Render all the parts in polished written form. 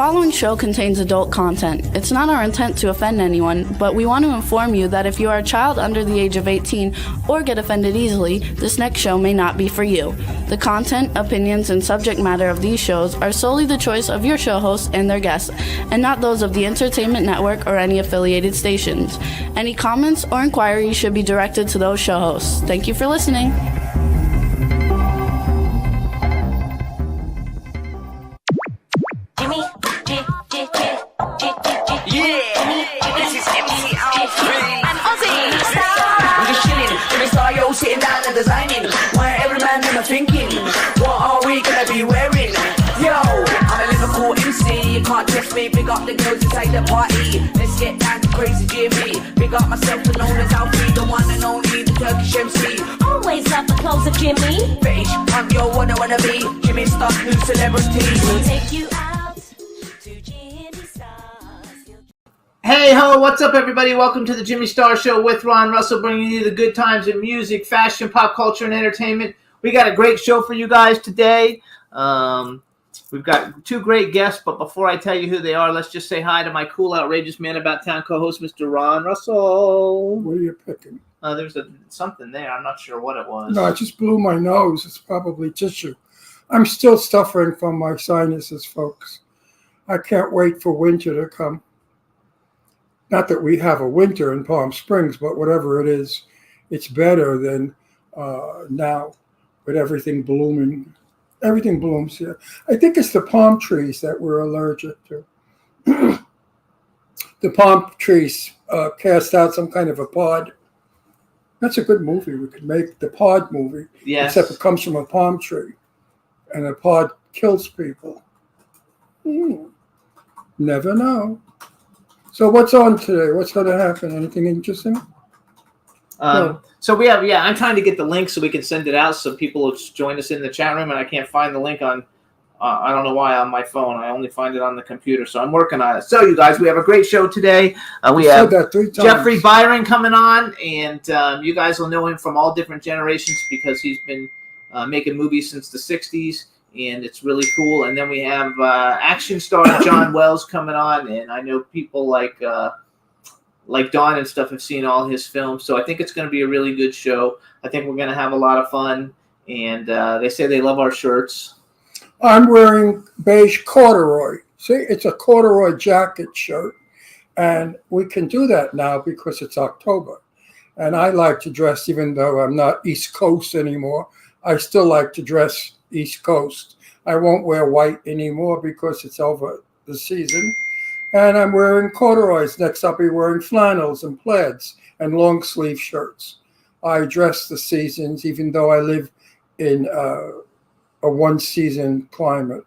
following show contains adult content. It's not our intent to offend anyone, but we want to inform you that if you are a child under the age of 18 or get offended easily, this next show may not be for you. The content, opinions, and subject matter of these shows are solely the choice of your show hosts and their guests, and not those of the Entertainment Network or any affiliated stations. Any comments or inquiries should be directed to those show hosts. Thank you for listening. Sitting down and designing, where every man never thinking, what are we gonna be wearing? Yo, I'm a Liverpool MC, you can't test me. Big up the girls inside the party, let's get down to Crazy Jimmy. Big up myself and known as Alfie, the one and only, the Turkish MC. Always love the clothes of Jimmy. Bitch, I'm your wanna be, Jimmy Star's new celebrity. We'll take you out to Jimmy Star's. Hey ho, what's up everybody? Welcome to the Jimmy Star Show with Ron Russell, bringing you the good times in music, fashion, pop culture, and entertainment. We got a great show for you guys today. We've got two great guests, but before I tell you who they are, let's just say hi to my cool, outrageous man about town co-host, Mr. Ron Russell. What are you picking? There's something there. I'm not sure what it was. No, I just blew my nose. It's probably tissue. I'm still suffering from my sinuses, folks. I can't wait for winter to come. Not that we have a winter in Palm Springs, but whatever it is, it's better than now with everything blooming. Everything blooms here. I think it's the palm trees that we're allergic to. The palm trees cast out some kind of a pod. That's a good movie. We could make the pod movie. Yes. Except it comes from a palm tree. And a pod kills people. Never know. So what's on today? What's going to happen? Anything interesting? So I'm trying to get the link so we can send it out so people will join us in the chat room, and I can't find the link on, I don't know why, on my phone. I only find it on the computer, so I'm working on it. So you guys, we have a great show today. We have Jeffrey Byron coming on, and you guys will know him from all different generations because he's been making movies since the 60s. And it's really cool. And then we have action star John Wells coming on, and I know people like Dawn and stuff have seen all his films. So I think it's going to be a really good show. I think we're going to have a lot of fun. And they say they love our shirts. I'm wearing beige corduroy. See, it's a corduroy jacket shirt. And we can do that now because it's October. And I like to dress, even though I'm not East Coast anymore, I still like to dress East Coast. I won't wear white anymore because it's over the season. And I'm wearing corduroys. Next I'll be wearing flannels and plaids and long sleeve shirts. I dress the seasons even though I live in a one season climate.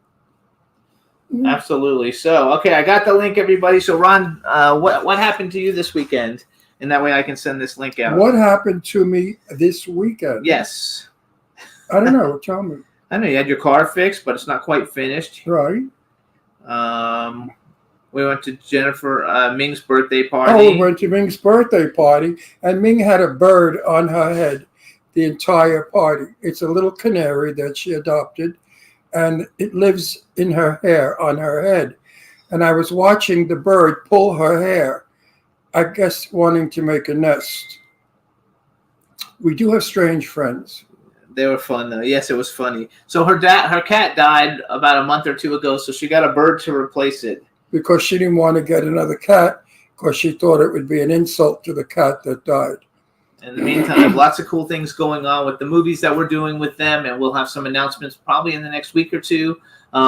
Absolutely. So, okay, I got the link, everybody. So Ron, what happened to you this weekend? And that way I can send this link out. What happened to me this weekend? Yes. I don't know. Tell me. I know you had your car fixed, but it's not quite finished. Right. We went to Jennifer Ming's birthday party. Oh, we went to Ming's birthday party, and Ming had a bird on her head the entire party. It's a little canary that she adopted, and it lives in her hair, on her head. And I was watching the bird pull her hair, I guess wanting to make a nest. We do have strange friends. They were fun, though. Yes, it was funny. So her cat died about a month or two ago, so she got a bird to replace it. Because she didn't want to get another cat, because she thought it would be an insult to the cat that died. In the meantime, lots of cool things going on with the movies that we're doing with them, and we'll have some announcements probably in the next week or two.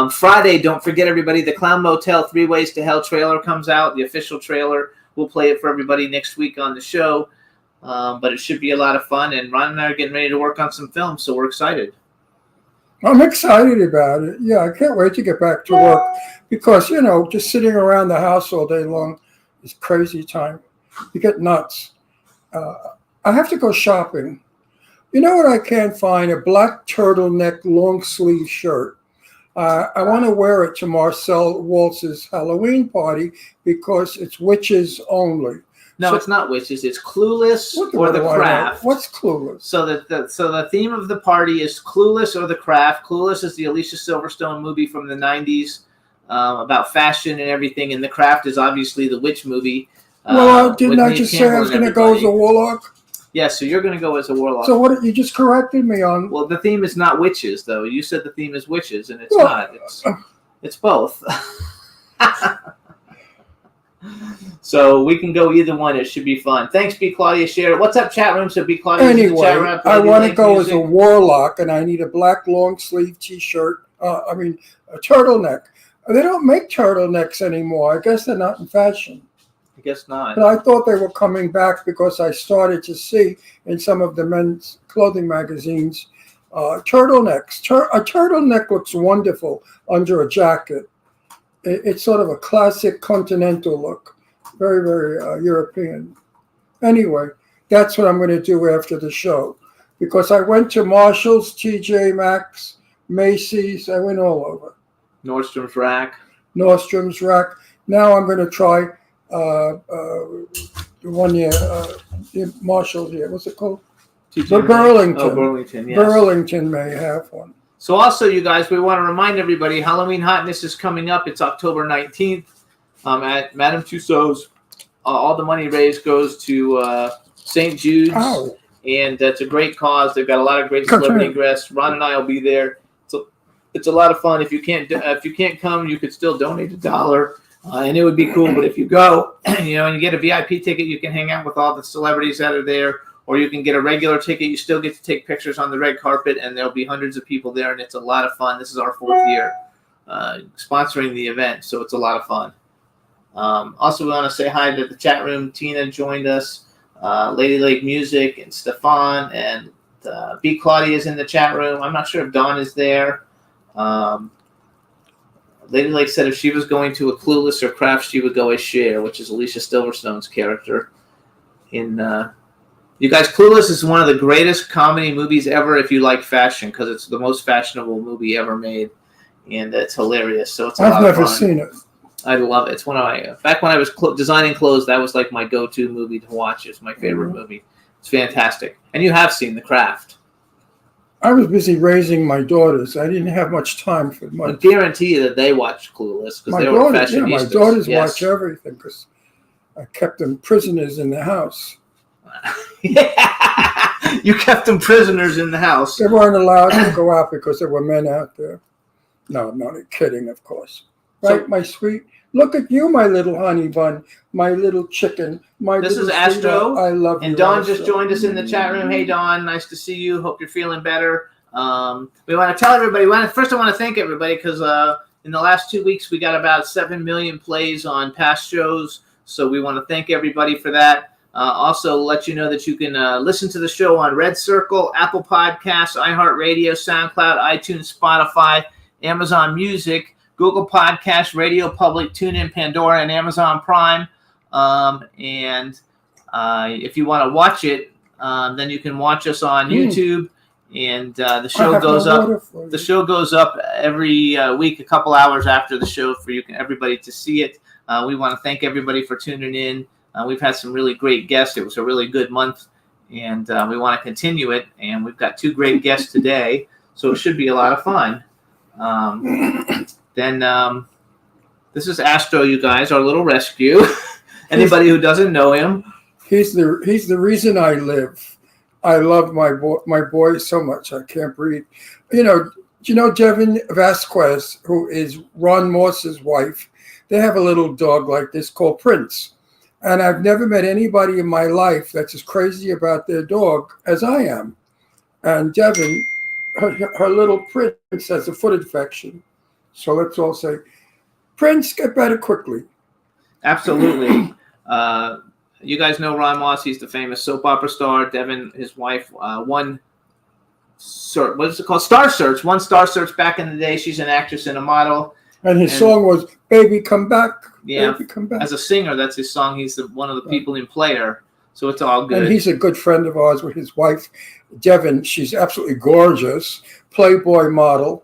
Friday, don't forget, everybody, the Clown Motel 3 Ways to Hell trailer comes out, the official trailer. We'll play it for everybody next week on the show. But it should be a lot of fun, and Ron and I are getting ready to work on some films, so we're excited. I'm excited about it. Yeah, I can't wait to get back to work because, just sitting around the house all day long is crazy time. You get nuts. I have to go shopping. You know what I can't find? A black turtleneck long sleeve shirt. I want to wear it to Marcel Waltz's Halloween party because it's witches only. No, it's not witches. It's Clueless or The Craft. What's Clueless? So the theme of the party is Clueless or The Craft. Clueless is the Alicia Silverstone movie from the 90s. about fashion and everything. And The Craft is obviously the witch movie. Well, with didn't I Neve just say Campbell I was and going to go as a everybody. warlock? Yeah, so you're going to go as a warlock. So what? You just corrected me on. Well, the theme is not witches, though. You said the theme is witches, and it's Well, not. It's both. So we can go either one. It should be fun. Thanks, B. Claudia. Share it. What's up, chat room? So B. Claudia in the chat Anyway, room. I want to go as music. a warlock, and I need a black long sleeve T-shirt. A turtleneck. They don't make turtlenecks anymore. I guess they're not in fashion. I guess not. But I thought they were coming back because I started to see in some of the men's clothing magazines turtlenecks. A turtleneck looks wonderful under a jacket. It's sort of a classic continental look, very, very European. Anyway, that's what I'm going to do after the show, because I went to Marshall's, TJ Maxx, Macy's. I went all over. Nordstrom's Rack. Nordstrom's Rack. Now I'm going to try the one here, Marshall here. What's it called? TJ Maxx. Burlington. Oh, Burlington, yes. Burlington may have one. So also, you guys, we want to remind everybody, Halloween Hotness is coming up. It's October 19th at Madame Tussauds. All the money raised goes to St. Jude's. Ow. And it's a great cause. They've got a lot of great celebrity guests. Ron and I will be there. So it's a lot of fun. If you can't come, you could still donate $1, and it would be cool. But if you go, and you get a VIP ticket, you can hang out with all the celebrities that are there. Or you can get a regular ticket. You still get to take pictures on the red carpet, and there'll be hundreds of people there, and it's a lot of fun. This is our 4th year sponsoring the event, so it's a lot of fun. Also, we want to say hi to the chat room. Tina joined us, Lady Lake Music, and Stefan, and B. Claudia is in the chat room. I'm not sure if Dawn is there. Lady Lake said if she was going to a Clueless or Craft, she would go as Cher, which is Alicia Silverstone's character in... You guys, Clueless is one of the greatest comedy movies ever if you like fashion, because it's the most fashionable movie ever made, and it's hilarious. So it's a lot I've of never fun. seen it. I love it. It's one of my back when I was designing clothes. That was like my go-to movie to watch. It's my favorite movie. It's fantastic. And you have seen The Craft. I was busy raising my daughters. I didn't have much time for I my guarantee you that they watched Clueless because my they were daughters. Yeah, fashionistas. my daughters Yes. watch everything because I kept them prisoners in the house. Yeah. You kept them prisoners in the house. They weren't allowed to go out because there were men out there. No, I'm not kidding, of course. Right, So- my sweet? Look at you, my little honey bun, my little chicken, my This little is Astro, sweetheart. I love you. And Dawn Astro. just joined us in the chat room. Hey, Dawn, nice to see you. Hope you're feeling better. We want to tell everybody. First, I want to thank everybody because in the last 2 weeks we got about 7 million plays on past shows. So we want to thank everybody for that. Also, let you know that you can listen to the show on Red Circle, Apple Podcasts, iHeartRadio, SoundCloud, iTunes, Spotify, Amazon Music, Google Podcasts, Radio Public, TuneIn, Pandora, and Amazon Prime. And if you want to watch it, then you can watch us on YouTube. And the show goes up. The show goes up every week, a couple hours after the show, for everybody to see it. We want to thank everybody for tuning in. We've had some really great guests. It was a really good month, and we want to continue it. And we've got 2 great guests today, so it should be a lot of fun. This is Astro, you guys, our little rescue. Anybody who doesn't know him, He's the reason I live. I love my boy so much. I can't breathe. Do you know Devin Vasquez, who is Ron Moss's wife? They have a little dog like this called Prince. And I've never met anybody in my life that's as crazy about their dog as I am. And Devin, her little Prince has a foot infection. So let's all say, Prince, get better quickly. absolutely. You guys know Ron Moss. He's the famous soap opera star. Devin, his wife, won what is it called? Star Search. Won Star Search back in the day. She's an actress and a model. And his song was "Baby Come Back." Yeah, Baby Come Back. as a singer, that's his song. He's one of the people in Player, so it's all good. And he's a good friend of ours with his wife, Devin. She's absolutely gorgeous, Playboy model.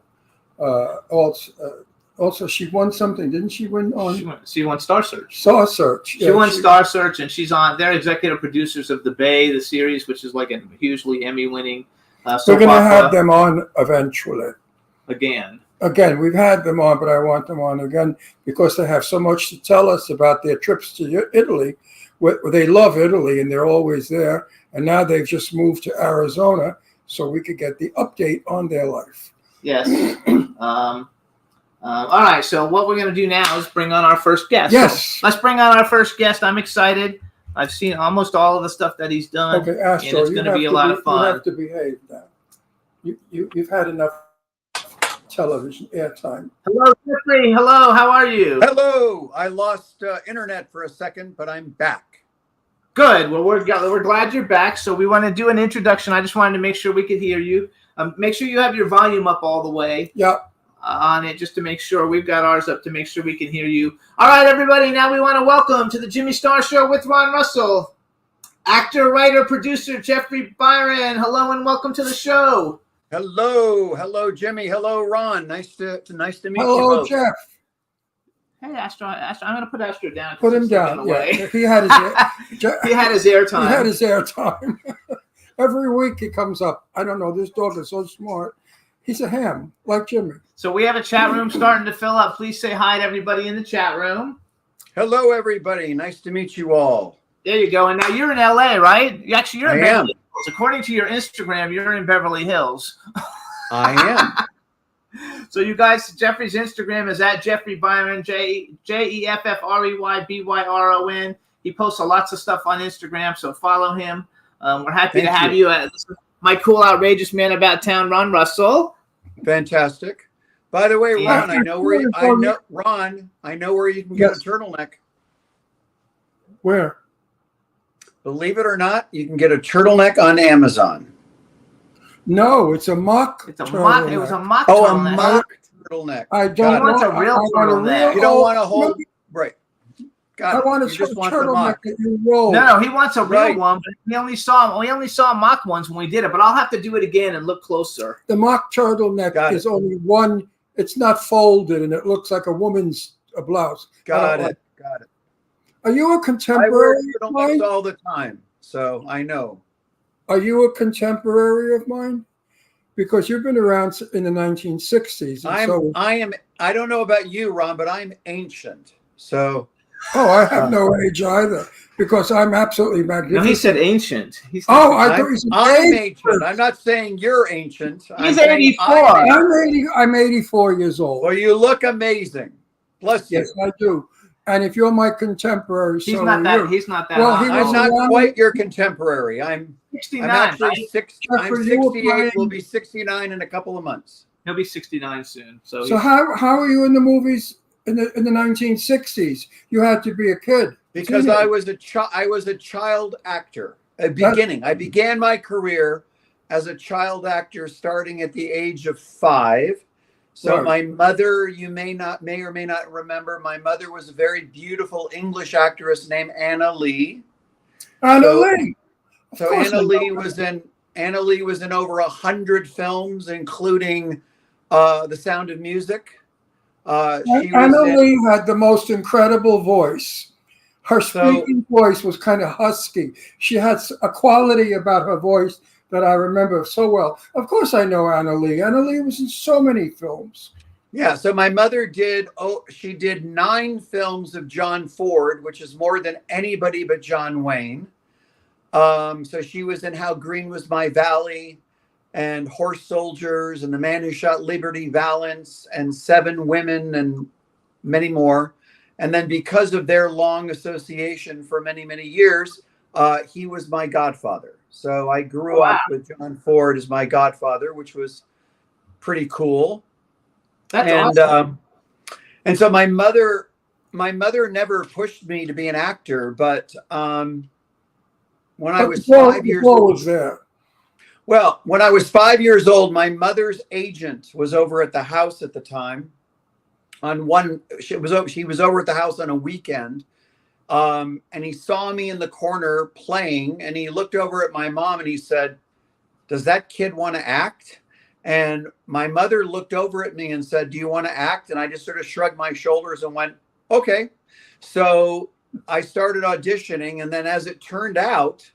Also, she won something, didn't she? Win on She won Star Search. Star Search. She won Star Search, and she's on. They're executive producers of The Bay, the series, which is like a hugely Emmy-winning We're soap going to opera have them on eventually. again. again, we've had them on, but I want them on again because they have so much to tell us about their trips to Italy. They love Italy and they're always there. And now they've just moved to Arizona so we could get the update on their life. Yes. All right. So what we're going to do now is bring on our first guest. Yes. So let's bring on our first guest. I'm excited. I've seen almost all of the stuff that he's done. Okay, Astro, and it's going to be a lot of fun. You have to behave now. You've had enough television airtime. Hello, Jeffrey. Hello. How are you? Hello. I lost internet for a second, but I'm back. Good. Well, we're glad you're back. So we want to do an introduction. I just wanted to make sure we could hear you. Make sure you have your volume up all the way. Yeah. On it, just to make sure. We've got ours up to make sure we can hear you. All right, everybody. Now we want to welcome to the Jimmy Star Show with Ron Russell, actor, writer, producer Jeffrey Byron. Hello and welcome to the show. Hello, Jimmy. Hello, Ron. Nice to meet you Hello, both. Jeff. Hey, Astro. I'm going to put Astro down. Put him down. Yeah, he had his He had his airtime. He had his airtime. Every week he comes up. I don't know. This dog is so smart. He's a ham, like Jimmy. So we have a chat room starting to fill up. Please say hi to everybody in the chat room. Hello, everybody. Nice to meet you all. There you go. And now you're in LA, right? You're in I am. Beverly Hills. According to your Instagram, you're in Beverly Hills. I am. So you guys, Jeffrey's Instagram is at Jeffrey Byron, JEFFREYBYRON. He posts lots of stuff on Instagram, so follow him. We're happy to have you. My cool, outrageous man about town, Ron Russell. Fantastic. By the way, Yeah. Ron, I know where you can get a turtleneck. Where? Believe it or not, you can get a turtleneck on Amazon. No, it's a mock. It's a mock. It was a mock. Oh, a turtleneck. mock turtleneck. I Got don't it. want a real turtleneck. You don't want to hold. Right. Got I it. want You a just want the turtleneck mock. that you roll. No, he wants a real Right. one, but we only saw mock ones when we did it. But I'll have to do it again and look closer. The mock turtleneck Got is only one. It's not folded, and it looks like a woman's blouse. Got I don't it. Got it. Are you a I wear contemporary of mine? turtlenecks all the time, so I know. Are you a contemporary of mine? Because you've been around in the 1960s. And I don't know about you, Ron, but I'm ancient. So I have no age either because I'm absolutely No, magnificent. he said ancient. He said, I thought you said I'm age. ancient. I'm not saying you're ancient. He's I'm saying 84. I'm 84 years old. Well, you look amazing. Bless you. Yes, I do. And if you're my contemporary, he's so not are that. you. He's not that. Well, hot. he I'm was not around- quite your contemporary. I'm 69. actually Right? I'm Jeffrey, you were 68. playing- Will be 69 in a couple of months. He'll be 69 soon. So, So how are you in the movies in the 1960s? You had to be a kid. Because Teenager. I was a child actor. I began my career as a child actor starting at the age of 5. So Right. my mother, you may or may not remember, my mother was a very beautiful English actress named Anna Lee. Anna So- Lee. Of So course I Anna know Lee was in over 100 films, including The Sound of Music. Anna Lee had the most incredible voice. Her So- speaking voice was kind of husky. She had a quality about her voice that I remember so well. Of course, I know Anna Lee. Anna Lee was in so many films. Yeah, so my mother did 9 films of John Ford, which is more than anybody but John Wayne. So she was in How Green Was My Valley and Horse Soldiers and The Man Who Shot Liberty Valance and 7 Women and many more. And then because of their long association for many, many years, he was my godfather. So I grew up with John Ford as my godfather, which was pretty cool. that's And awesome. and so my mother never pushed me to be an actor, but when I was 5 years Paul old, was there. well, when I was 5 years old, my mother's agent was over at the house at the time. She was over at the house on a weekend, and he saw me in the corner playing, and he looked over at my mom and he said, "Does that kid want to act?" And my mother looked over at me and said, "Do you want to act?" And I just sort of shrugged my shoulders and went, "Okay." So I started auditioning, and then as it turned out,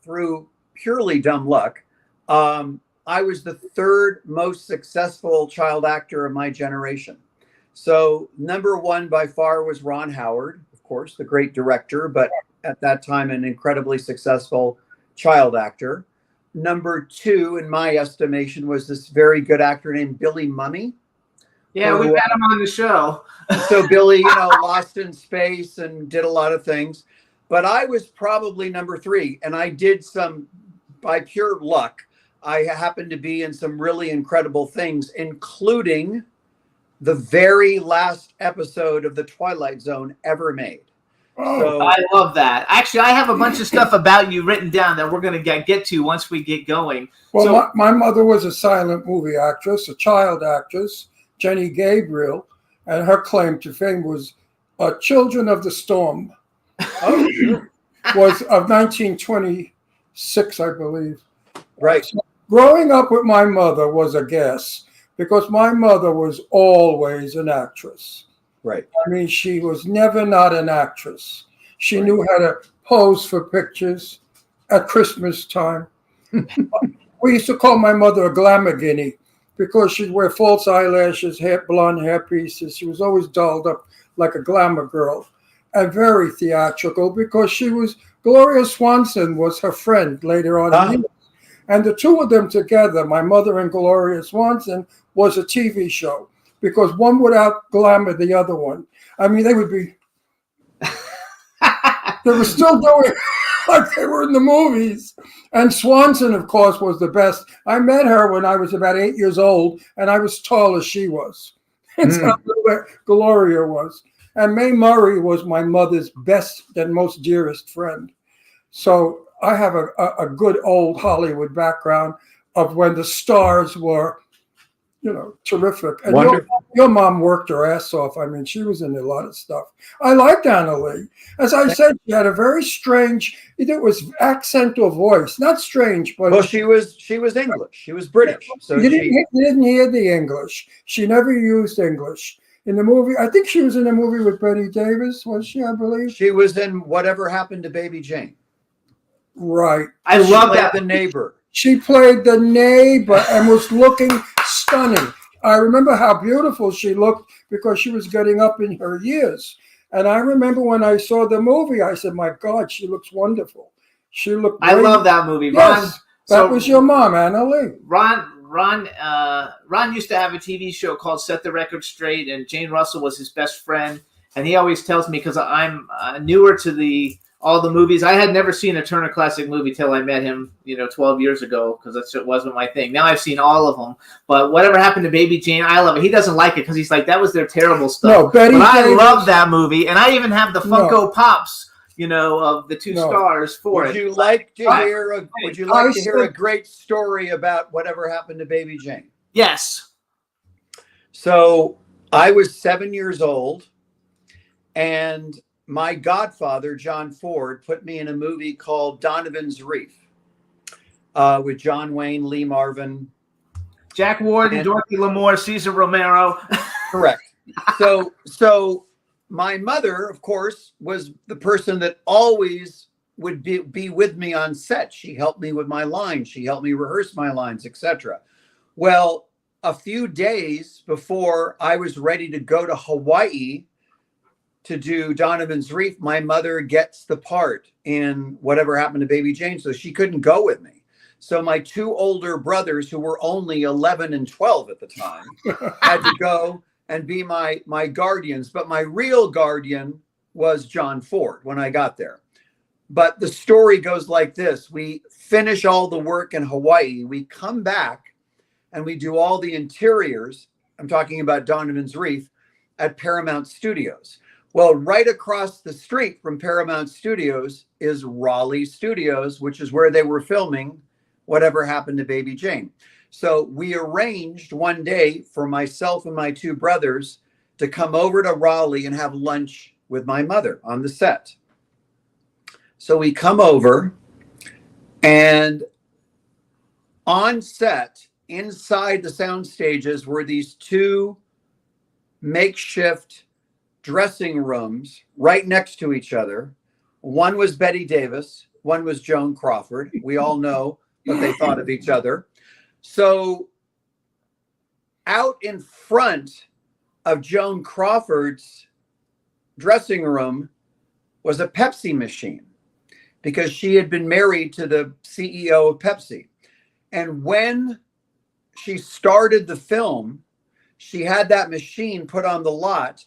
through purely dumb luck, I was the third most successful child actor of my generation. So number one by far was Ron Howard, of course, the great director, but at that time an incredibly successful child actor. Number two, in my estimation, was this very good actor named Billy Mumy. Yeah, we've had him on the show. So Billy, you know, Lost in Space and did a lot of things. But I was probably number three. And I did some, by pure luck, I happened to be in some really incredible things, including the very last episode of The Twilight Zone ever made. Oh, So I love that. Actually, I have a bunch of stuff about you written down that we're going to get to once we get going. well, So- my mother was a silent movie actress, a child actress, Jenny Gabriel, and her claim to fame was Children of the Storm. oh, sure. Was of 1926, I believe. Right. Growing up with my mother was a guess because my mother was always an actress. Right. I mean, she was never not an actress. She knew how to pose for pictures at Christmas time. We used to call my mother a glamour guinea because she'd wear false eyelashes, blonde hair pieces. She was always dolled up like a glamour girl and very theatrical because she was, Gloria Swanson was her friend later on in years. And the two of them together, my mother and Gloria Swanson, was a TV show because one would out glamour the other one. I mean, they would be, they were still doing like they were in the movies. And Swanson, of course, was the best. I met her when I was about 8 years old, and I was tall as she was. That's how little Gloria was. And Mae Murray was my mother's best and most dearest friend. So I have a good old Hollywood background of when the stars were, you know, terrific. And your mom worked her ass off. I mean, she was in a lot of stuff. I liked Anna Lee. As I said, she had a very strange, it was accent or voice. Not strange, but Well, she was English. She was British. So you didn't hear the English. She never used English. In the movie, I think she was in a movie with Betty Davis, was she, I believe? she was in Whatever Happened to Baby Jane. Right. I She love played that. the neighbor. She played the neighbor and was looking stunning. I remember how beautiful she looked because she was getting up in her years. And I remember when I saw the movie, I said, my God, she looks wonderful. She looked I great. love that movie. Yes, that was your mom, Anna Lee. Ron used to have a TV show called Set the Record Straight, and Jane Russell was his best friend. And he always tells me, because I'm newer to all the movies. I had never seen a Turner Classic movie till I met him, 12 years ago, because it wasn't my thing. Now I've seen all of them. But Whatever Happened to Baby Jane, I love it. He doesn't like it because he's like, that was their terrible stuff. No, Betty but I Davis- love that movie, and I even have the Funko Pops, of the two stars for Would it. you like to hear a great story about Whatever Happened to Baby Jane? Yes. So I was 7 years old, and my godfather, John Ford, put me in a movie called Donovan's Reef with John Wayne, Lee Marvin. Jack Warden, And- Dorothy Lamour, Cesar Romero. Correct. So my mother, of course, was the person that always would be with me on set. She helped me with my lines. She helped me rehearse my lines, etc. Well, a few days before I was ready to go to Hawaii to do Donovan's Reef, my mother gets the part in Whatever Happened to Baby Jane, so she couldn't go with me. So my two older brothers, who were only 11 and 12 at the time, had to go and be my guardians. But my real guardian was John Ford when I got there. But the story goes like this. We finish all the work in Hawaii. We come back and we do all the interiors. I'm talking about Donovan's Reef at Paramount Studios. Well, right across the street from Paramount Studios is Raleigh Studios, which is where they were filming Whatever Happened to Baby Jane. So we arranged one day for myself and my two brothers to come over to Raleigh and have lunch with my mother on the set. So we come over, and on set, inside the sound stages, were these two makeshift dressing rooms right next to each other. One was Betty Davis, one was Joan Crawford. We all know what they thought of each other. So out in front of Joan Crawford's dressing room was a Pepsi machine because she had been married to the CEO of Pepsi. And when she started the film, she had that machine put on the lot,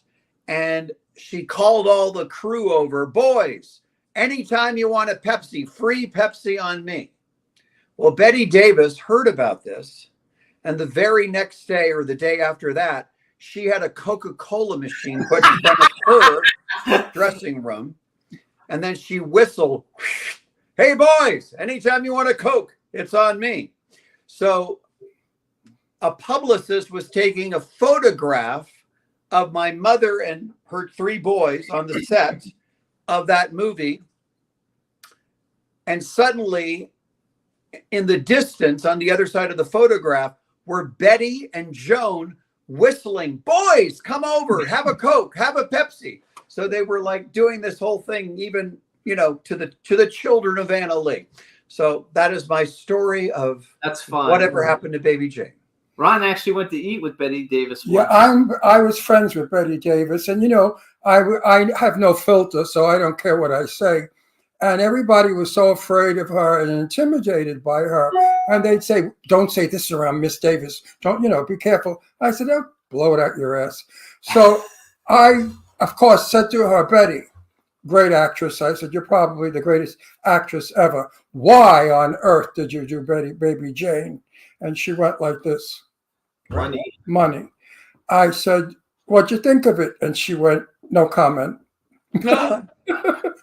and she called all the crew over, boys, anytime you want a Pepsi, free Pepsi on me. Well, Betty Davis heard about this, and the very next day or the day after that, she had a Coca-Cola machine put in front of her dressing room, and then she whistled, hey boys, anytime you want a Coke, it's on me. So a publicist was taking a photograph of my mother and her 3 boys on the set of that movie. And suddenly, in the distance on the other side of the photograph, were Betty and Joan whistling, boys, come over, have a Coke, have a Pepsi. So they were like doing this whole thing, even, you know, to the children of Anna Lee. So that is my story of That's fun. whatever happened to Baby Jane. Ron actually went to eat with Betty Davis once. Yeah, I was friends with Betty Davis, and you know, I have no filter, so I don't care what I say. And everybody was so afraid of her and intimidated by her, and they'd say, "Don't say this around Miss Davis. Don't, you know, be careful." I said, "Oh, blow it out your ass." So I, of course, said to her, "Betty, great actress." I said, "You're probably the greatest actress ever. Why on earth did you do Baby Jane?" And she went like this. Money. I said, "What'd you think of it?" And she went, "No comment."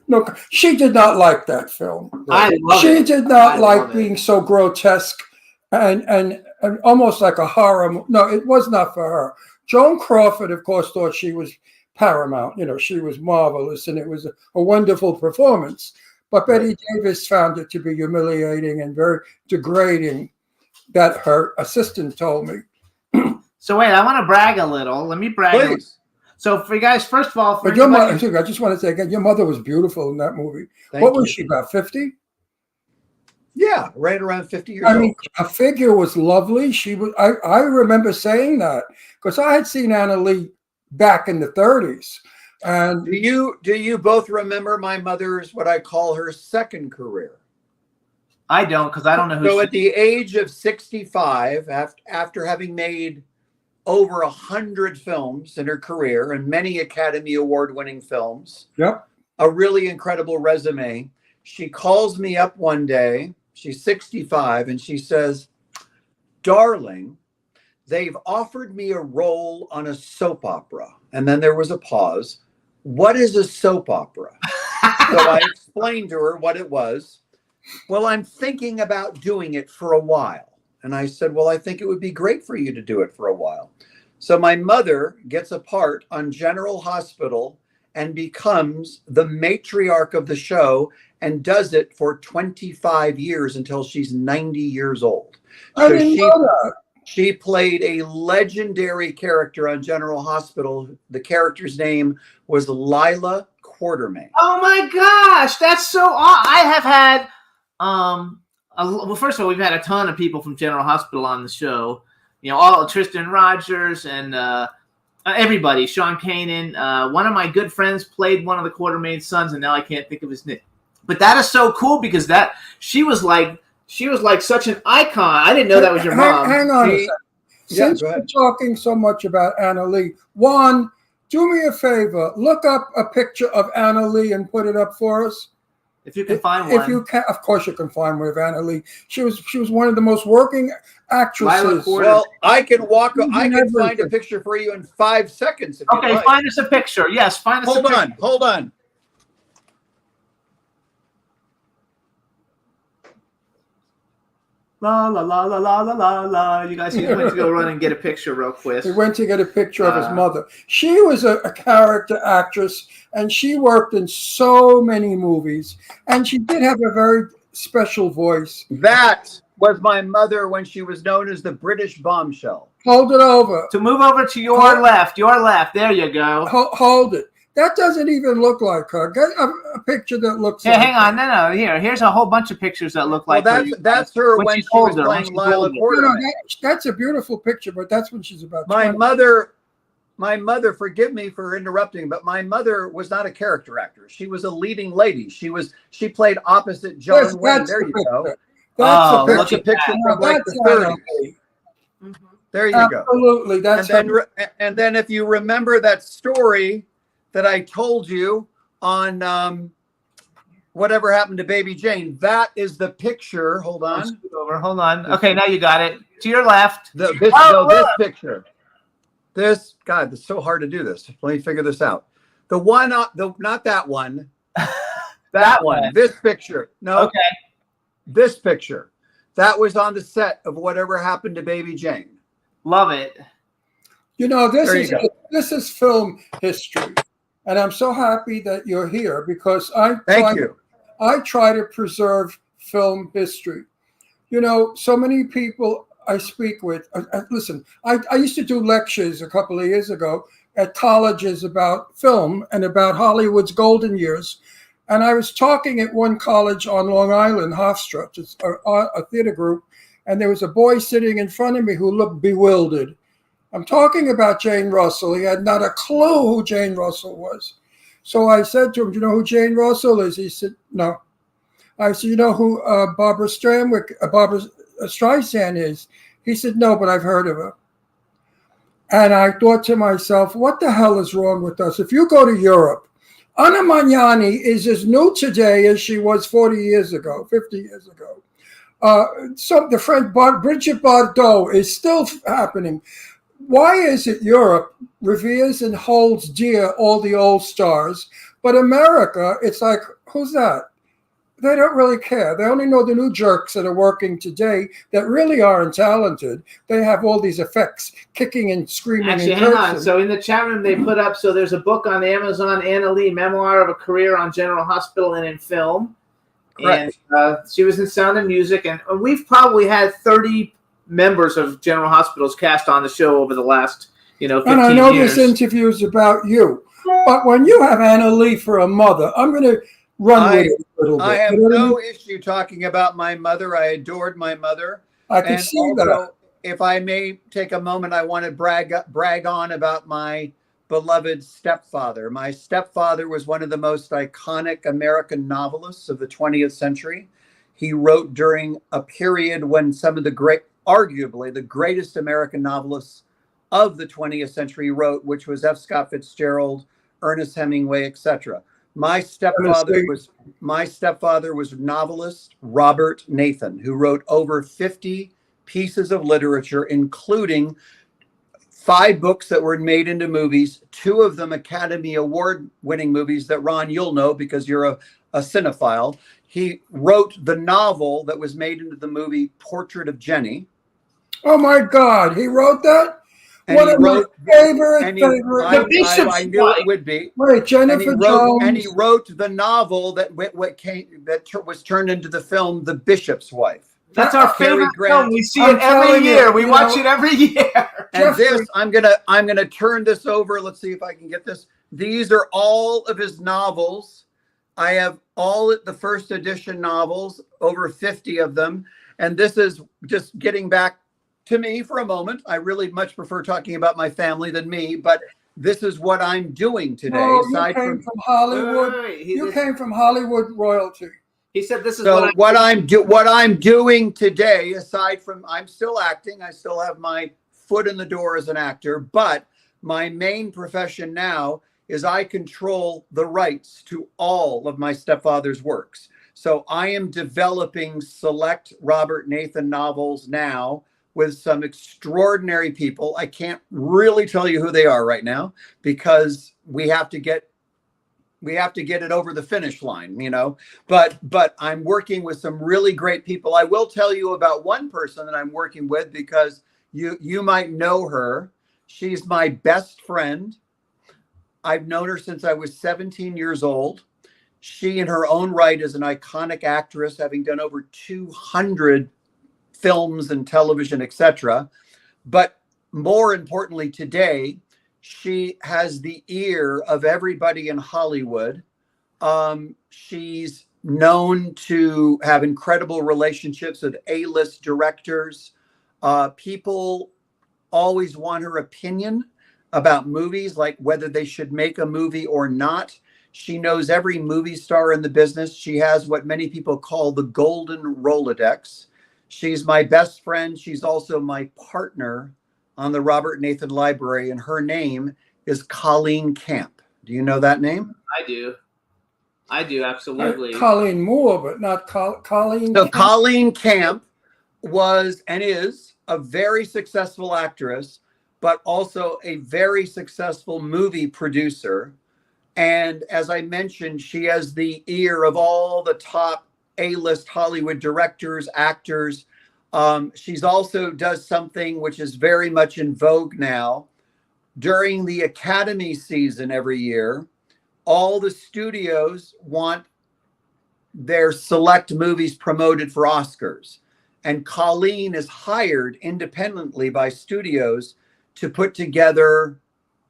No, she did not like that film. I love She it. did not I like love it. being so grotesque and almost like a horror. No, it was not for her. Joan Crawford, of course, thought she was paramount. You know, she was marvelous, and it was a wonderful performance. But Betty Davis found it to be humiliating and very degrading. That her assistant told me. So wait, I want to brag a little. Let me brag. Please. So for you guys, first of all, for But your anybody- mother, I just want to say again, your mother was beautiful in that movie. Thank What was you. she, about 50? Yeah, right around 50 years I old. mean, her figure was lovely. She was. I remember saying that because I had seen Anna Lee back in the 30s, and Do you both remember my mother's, what I call her second career? I don't, because I don't know who. So she- at the age of 65, after having made over 100 films in her career and many Academy Award winning films, yep, a really incredible resume, she calls me up one day, she's 65, and she says, "Darling, they've offered me a role on a soap opera." And then there was a pause. "What is a soap opera?" So I explained to her what it was. "Well, I'm thinking about doing it for a while." And I said, "Well, I think it would be great for you to do it for a while." So my mother gets a part on General Hospital and becomes the matriarch of the show and does it for 25 years until she's 90 years old. I So didn't know that. she played a legendary character on General Hospital. The character's name was Lila Quartermain. Oh my gosh, that's so I have had well, first of all, we've had a ton of people from General Hospital on the show. You know, all Tristan Rogers and everybody, Sean Kanan. One of my good friends played one of the Quartermain's sons, and now I can't think of his name. But that is so cool because that she was like such an icon. I didn't know that was your mom. Hang on a She- second. Yeah, Since go we're ahead. talking so much about Anna Lee, Juan, do me a favor. Look up a picture of Anna Lee and put it up for us. If you can find one. If you can, of course you can find one of Anna Lee. She was one of the most working actresses. Lila Quarter- Well, I can Never find a did. picture for you in 5 seconds. If you Okay, like. find us a picture. Yes, find us a picture. Hold on. La la la la la la la la. You guys went to go run and get a picture real quick. He went to get a picture of his Uh, mother. She was a character actress, and she worked in so many movies. And she did have a very special voice. That was my mother when she was known as the British Bombshell. Hold it over. To move over to your left. There you go. Hold it. That doesn't even look like her. Get a picture that looks Yeah, like hang on. No. Here's a whole bunch of pictures that look Well, like her. that's her when she's she was older, when playing she's Lila older. No, Portman. that's a beautiful picture, but that's when she's about My 20. mother, forgive me for interrupting, but my mother was not a character actor. She was a leading lady. She played opposite John Yes, Wayne. that's There the you go. picture. That's Oh, the That's a picture. picture Now, from like that's the 30s. Anna-Lee. There you go. Absolutely. And That's then, her. and then if you remember that story that I told you on whatever happened to Baby Jane, that is the picture. Hold on. Scoot over. Hold on. Okay, now you got it. To your left. This look! picture. This, God, it's so hard to do this. Let me figure this out. The one, not that one. That one. This picture. No. Okay. This picture. That was on the set of Whatever Happened to Baby Jane. Love it. You know, There you go. this is film history. And I'm so happy that you're here because Thank you. I try to preserve film history. You know, so many people I speak with, listen, I used to do lectures a couple of years ago at colleges about film and about Hollywood's golden years. And I was talking at one college on Long Island, Hofstra, it's a theater group, and there was a boy sitting in front of me who looked bewildered. I'm talking about Jane Russell. He had not a clue who Jane Russell was. So I said to him, do you know who Jane Russell is? He said, no. I said, you know who Barbara Streisand is? He said, no, but I've heard of her. And I thought to myself, what the hell is wrong with us? If you go to Europe, Anna Magnani is as new today as she was 40 years ago, 50 years ago. So the French Brigitte Bardot is still happening. Why is it Europe reveres and holds dear all the old stars, but America, it's like, who's that? They don't really care. They only know the new jerks that are working today that really aren't talented. They have all these effects, kicking and screaming. Actually, and hang on. cursing. So in the chat room, they put up, so there's a book on Amazon, Anna-Lee, Memoir of a Career on General Hospital and in Film. Correct. And she was in Sound and Music. And we've probably had 30 members of General Hospital's cast on the show over the last, 15 And I know years. this interview is about you. But when you have Anna-Lee for a mother, I'm going to run with it a little bit. I have You know what I no mean? issue talking about my mother. I adored my mother. I can And see also, that. if I may take a moment, I want to brag on about my beloved stepfather. My stepfather was one of the most iconic American novelists of the 20th century. He wrote during a period when some of arguably the greatest American novelists of the 20th century wrote, which was F. Scott Fitzgerald, Ernest Hemingway, etc. My stepfather was novelist Robert Nathan, who wrote over 50 pieces of literature, including 5 books that were made into movies, 2 of them Academy Award-winning movies that, Ron, you'll know because you're a cinephile. He wrote the novel that was made into the movie Portrait of Jenny. Oh my God, he wrote that? And One he of my wrote- favorite. And The Bishop's I knew Wife. it would be. Wait, Jennifer Jones. And he wrote the novel that was turned into the film The Bishop's Wife. That's our Cary favorite Grant. film. We see I'm it every telling you, year. We you watch know- it every year. And Jeffrey- this, I'm gonna turn this over. Let's see if I can get this. These are all of his novels. I have all the first edition novels, over 50 of them. And this is just getting back to me for a moment. I really much prefer talking about my family than me, but this is what I'm doing today. No, you aside came from Wait, Hollywood. wait, wait. You came from Hollywood royalty. He said this is So what I what I'm doing today, aside from I'm still acting, I still have my foot in the door as an actor, but my main profession now is I control the rights to all of my stepfather's works. So I am developing select Robert Nathan novels now with some extraordinary people. I can't really tell you who they are right now because we have to get it over the finish line, but I'm working with some really great people. I will tell you about one person that I'm working with because you might know her. She's my best friend. I've known her since I was 17 years old. She in her own right is an iconic actress, having done over 200 films and television, etc. But more importantly today, She has the ear of everybody in Hollywood. She's known to have incredible relationships with A-list directors. People always want her opinion about movies, like whether they should make a movie or not. She knows every movie star in the business. She has what many people call the golden Rolodex. She's my best friend. She's also my partner on the Robert Nathan Library, and her name is Colleen Camp. Do you know that name? I do. Absolutely. Colleen Moore, but not Colleen. So Camp. Colleen Camp was and is a very successful actress, but also a very successful movie producer. And as I mentioned, she has the ear of all the top A-list Hollywood directors, actors. She's also does something which is very much in vogue now. During the Academy season every year, all the studios want their select movies promoted for Oscars. And Colleen is hired independently by studios to put together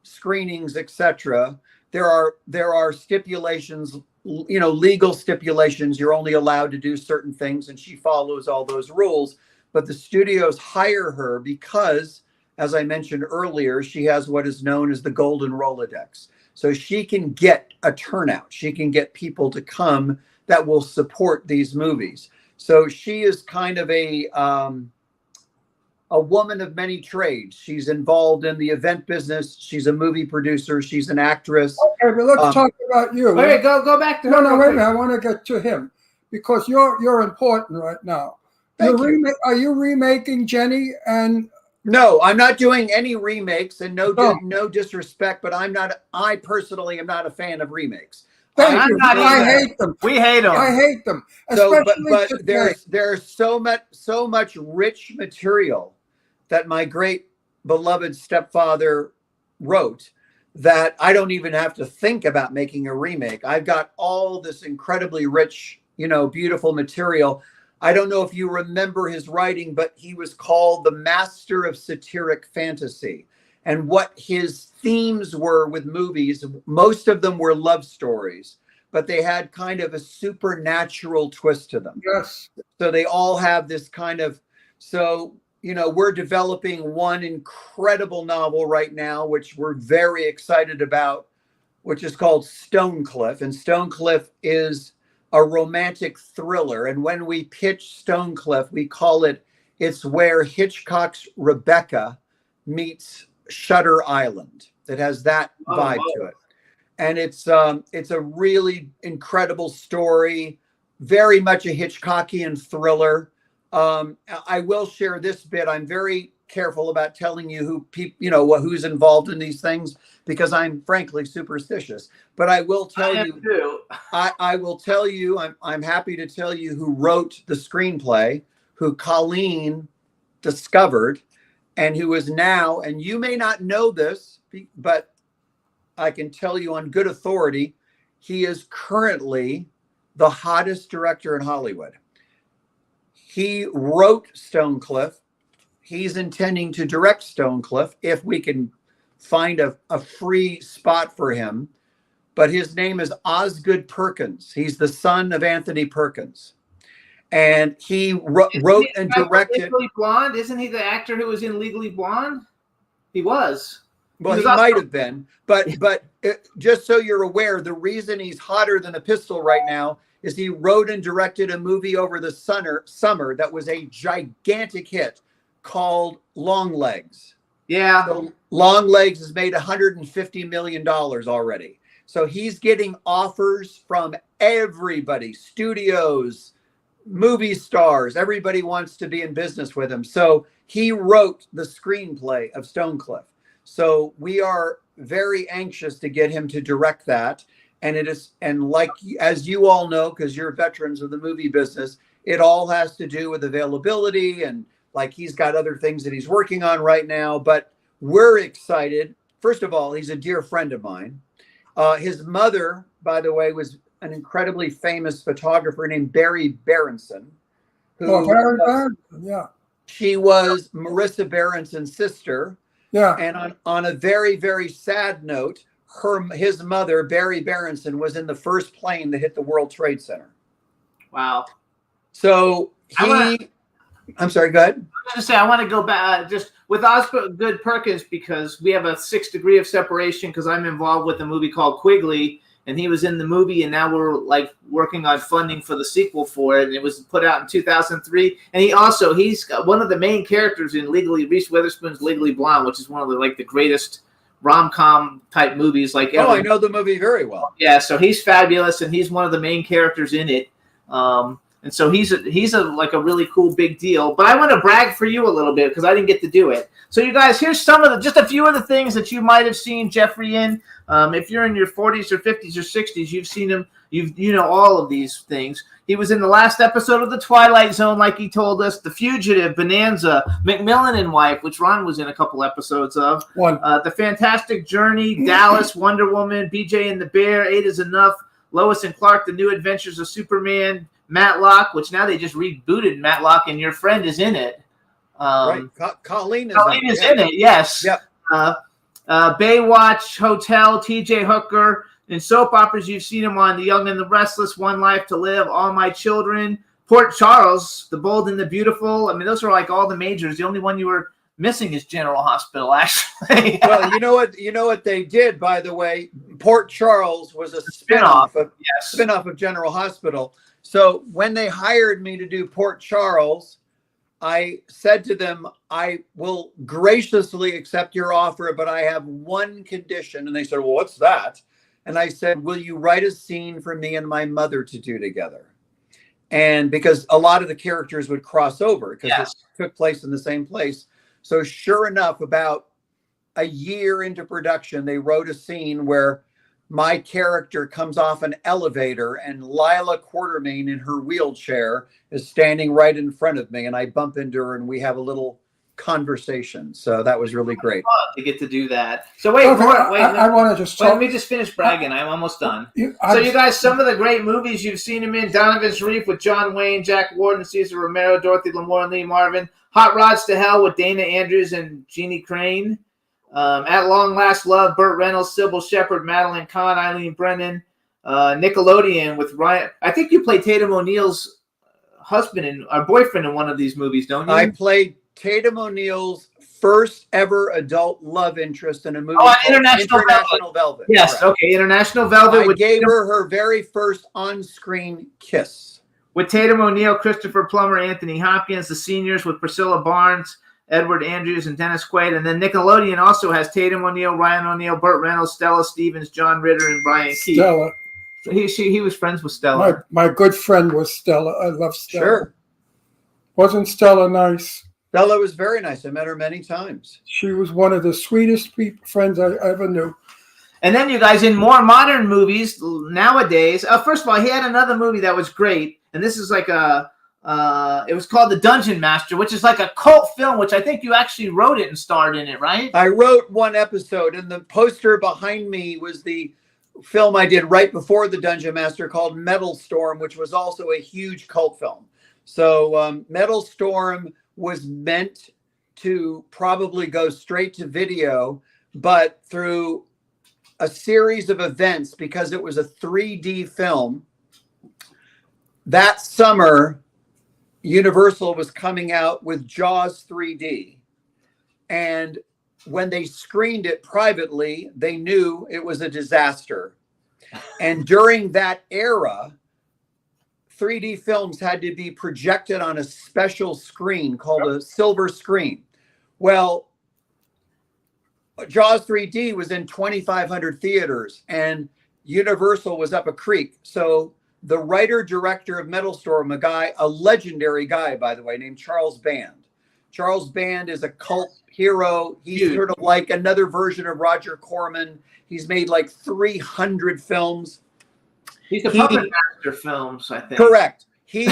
screenings, etc. There are stipulations, legal stipulations. You're only allowed to do certain things, and she follows all those rules. But the studios hire her because, as I mentioned earlier, she has what is known as the golden Rolodex. So she can get a turnout. She can get people to come that will support these movies. So she is kind of a woman of many trades. She's involved in the event business. She's a movie producer. She's an actress. Okay, but let's talk about you. Wait, go back to her. No, wait a minute. I want to get to him because you're important right now. Are you remaking Jenny? And no, I'm not doing any remakes, and no disrespect, but I personally am not a fan of remakes. Thank you. I hate them. We hate them. I hate them. So, but there's so much rich material that my great beloved stepfather wrote that I don't even have to think about making a remake. I've got all this incredibly rich, beautiful material. I don't know if you remember his writing, but he was called the master of satiric fantasy. And what his themes were with movies, most of them were love stories, but they had kind of a supernatural twist to them. Yes. So they all have this kind of, we're developing one incredible novel right now, which we're very excited about, which is called Stonecliff. And Stonecliff is a romantic thriller. And when we pitch Stonecliff, we call it's where Hitchcock's Rebecca meets Shutter Island. It has that vibe to it. And it's a really incredible story, very much a Hitchcockian thriller. I will share this bit. I'm very careful about telling you who's involved in these things because I'm frankly superstitious. But I will tell you, I will tell you, I'm happy to tell you who wrote the screenplay, who Colleen discovered, and who is now, and you may not know this, but I can tell you on good authority, he is currently the hottest director in Hollywood. He wrote Stonecliff. He's intending to direct Stonecliff if we can find a free spot for him. But his name is Osgood Perkins. He's the son of Anthony Perkins. And he wrote and directed. Legally Blonde? Isn't he the actor who was in Legally Blonde? He was. Well, he might have been. But just so you're aware, the reason he's hotter than a pistol right now is he wrote and directed a movie over the summer that was a gigantic hit called Longlegs. Yeah. So Longlegs has made $150 million already. So he's getting offers from everybody, studios, movie stars. Everybody wants to be in business with him. So he wrote the screenplay of Stonecliff. So we are very anxious to get him to direct that. And as you all know, because you're veterans of the movie business, it all has to do with availability and he's got other things that he's working on right now. But we're excited. First of all, he's a dear friend of mine. His mother, by the way, was an incredibly famous photographer named Barry Berenson. Barry Berenson, yeah. She was Marissa Berenson's sister. Yeah. And on a very, very sad note, his mother, Barry Berenson, was in the first plane that hit the World Trade Center. Wow. So I'm sorry, go ahead. I was going to say, I want to go back just with Osgood Perkins because we have a 6 degree of separation because I'm involved with a movie called Quigley, and he was in the movie, and now we're like working on funding for the sequel for it, and it was put out in 2003. And he's got one of the main characters in Reese Witherspoon's Legally Blonde, which is one of the greatest rom-com type movies like ever. Oh, I know the movie very well. Yeah, so he's fabulous, and he's one of the main characters in it. And so he's a really cool big deal. But I want to brag for you a little bit because I didn't get to do it. So you guys, here's just a few of the things that you might have seen Jeffrey in. If you're in your 40s or 50s or 60s, you've seen him. You know all of these things. He was in the last episode of The Twilight Zone, like he told us. The Fugitive, Bonanza, Macmillan and Wife, which Ron was in a couple episodes of. The Fantastic Journey, Dallas, Wonder Woman, BJ and the Bear, 8 is Enough, Lois and Clark, The New Adventures of Superman, Matlock, which now they just rebooted Matlock, and your friend is in it. Right, Colleen is in it. Yes. Yep. Baywatch, Hotel, T.J. Hooker. In soap operas, you've seen him on The Young and the Restless, One Life to Live, All My Children, Port Charles, The Bold and the Beautiful. I mean, those are like all the majors. The only one you were missing is General Hospital, actually. Well, you know what they did, by the way. Port Charles was a spinoff of General Hospital. So when they hired me to do Port Charles, I said to them, I will graciously accept your offer, but I have one condition. And they said, well, what's that? And I said, will you write a scene for me and my mother to do together? And because a lot of the characters would cross over because it took place in the same place. So sure enough, about a year into production, they wrote a scene where my character comes off an elevator and Lila Quartermain in her wheelchair is standing right in front of me, and I bump into her and we have a little conversation. So that was really great to get to do that. So wait, I want to just let me just finish bragging. I'm almost done. You guys, some of the great movies you've seen him in: Donovan's Reef with John Wayne, Jack Warden, Cesar Romero, Dorothy Lamour, and Lee Marvin; Hot Rods to Hell with Dana Andrews and Jeannie Crane; At Long Last Love, Burt Reynolds, Sybil Shepherd, Madeline Kahn, Eileen Brennan; Nickelodeon with Ryan. I think you played Tatum O'Neal's husband or boyfriend in one of these movies, don't you? I played Tatum O'Neal's first ever adult love interest in a movie called International Velvet. Yes, correct. Okay, International Velvet. I gave her very first on-screen kiss. With Tatum O'Neal, Christopher Plummer, Anthony Hopkins; The Seniors with Priscilla Barnes, Edward Andrews, and Dennis Quaid. And then Nickelodeon also has Tatum O'Neal, Ryan O'Neal, Burt Reynolds, Stella Stevens, John Ritter, and Brian Keith. Stella. He was friends with Stella. My good friend was Stella. I love Stella. Sure. Wasn't Stella nice? Stella was very nice. I met her many times. She was one of the sweetest friends I ever knew. And then you guys, in more modern movies nowadays, first of all, he had another movie that was great. And this is like it was called The Dungeon Master, which is like a cult film, which I think you actually wrote it and starred in it, right? I wrote one episode, and the poster behind me was the film I did right before The Dungeon Master called Metal Storm, which was also a huge cult film. So Metal Storm was meant to probably go straight to video, but through a series of events, because it was a 3D film, that summer, Universal was coming out with Jaws 3D. And when they screened it privately, they knew it was a disaster. And during that era, 3D films had to be projected on a special screen called a silver screen. Well, Jaws 3D was in 2,500 theaters, and Universal was up a creek. So the writer-director of Metal Storm, a legendary guy, by the way, named Charles Band. Charles Band is a cult hero. He's sort of like another version of Roger Corman. He's made like 300 films. He's a puppet master films, I think. Correct. He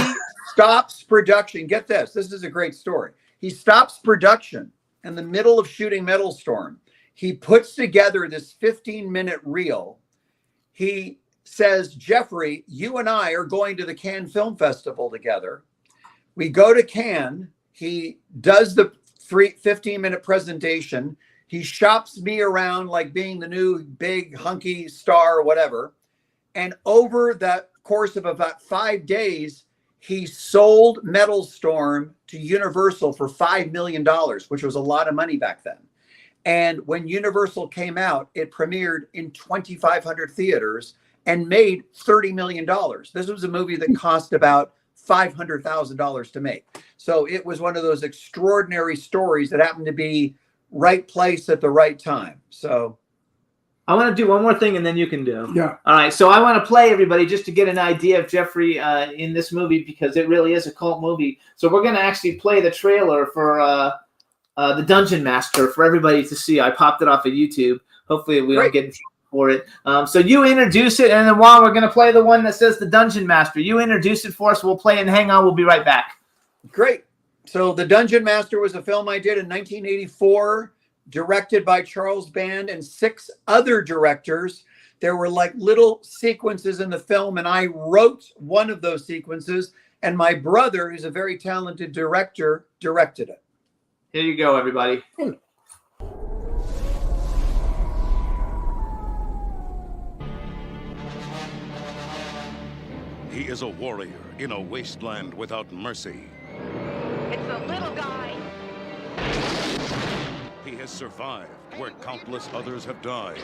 stops production. Get this. This is a great story. He stops production in the middle of shooting Metal Storm. He puts together this 15-minute reel. He says, Jeffrey, you and I are going to the Cannes Film Festival together. We go to Cannes. He does the 15-minute presentation. He shops me around like being the new big hunky star or whatever. And over the course of about 5 days, he sold Metal Storm to Universal for $5 million, which was a lot of money back then. And when Universal came out, it premiered in 2,500 theaters and made $30 million. This was a movie that cost about $500,000 to make. So it was one of those extraordinary stories that happened to be right place at the right time. So I want to do one more thing and then you can do. Yeah. All right. So I want to play everybody just to get an idea of Jeffrey in this movie because it really is a cult movie. So we're going to actually play the trailer for The Dungeon Master for everybody to see. I popped it off of YouTube. Hopefully we don't get in trouble for it. So you introduce it, and then while we're going to play the one that says The Dungeon Master, you introduce it for us. We'll play and hang on. We'll be right back. Great. So The Dungeon Master was a film I did in 1984, directed by Charles Band and 6 other directors. There were like little sequences in the film, and I wrote one of those sequences, and my brother, who's a very talented director, directed it. Here you go, everybody. He is a warrior in a wasteland without mercy. It's the little guy. He has survived where countless others have died.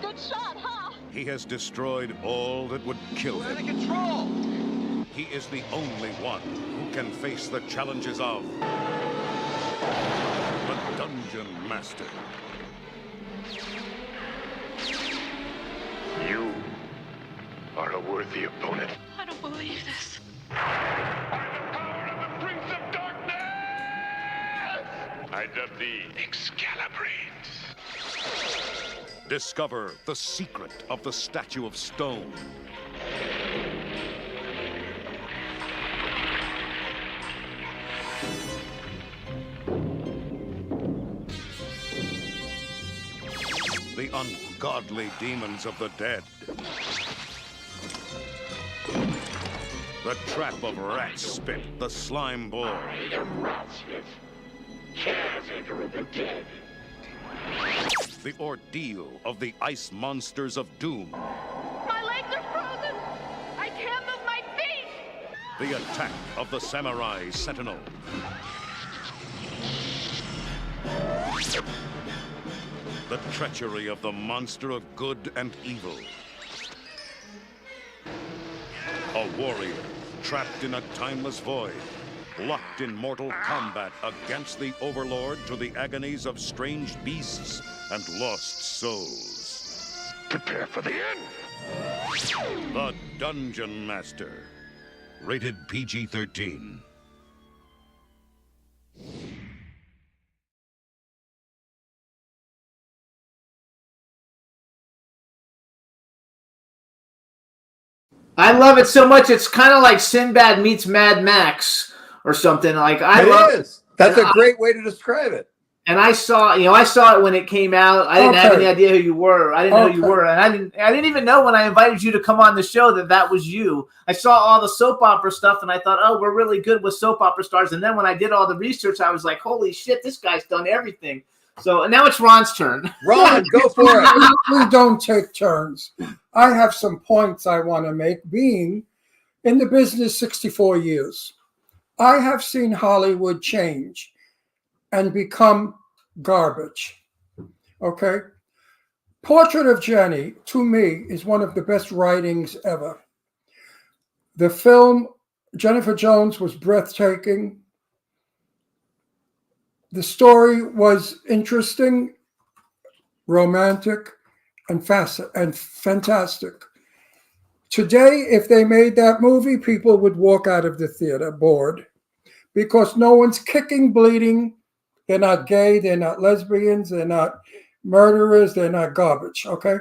Good shot, huh? He has destroyed all that would kill him. Control. He is the only one who can face the challenges of the Dungeon Master. You are a worthy opponent. I don't believe this. I dub thee Excalibrates. Discover the secret of the Statue of Stone. The ungodly demons of the dead. The trap of rat spit, the slime boy. I am Ratspit, caretaker of the dead. The ordeal of the ice monsters of doom. My legs are frozen. I can't move my feet. The attack of the samurai sentinel. The treachery of the monster of good and evil. A warrior trapped in a timeless void, locked in mortal combat against the overlord to the agonies of strange beasts and lost souls. Prepare for the end. The Dungeon Master. Rated PG-13. I love it so much. It's kind of like Sinbad meets Mad Max or something. Like I love It is. That's a great way to describe it. And I saw it when it came out. I didn't have any idea who you were. I didn't know who you were, and I didn't even know when I invited you to come on the show that was you. I saw all the soap opera stuff, and I thought, oh, we're really good with soap opera stars. And then when I did all the research, I was like, holy shit, this guy's done everything. So now it's Ron's turn. Ron, go for it. We don't take turns. I have some points I want to make. Being in the business 64 years, I have seen Hollywood change and become garbage. Okay? Portrait of Jenny, to me, is one of the best writings ever. The film, Jennifer Jones, was breathtaking. The story was interesting, romantic, and fantastic. Today, if they made that movie, people would walk out of the theater bored because no one's kicking, bleeding. They're not gay, they're not lesbians, they're not murderers, they're not garbage, okay?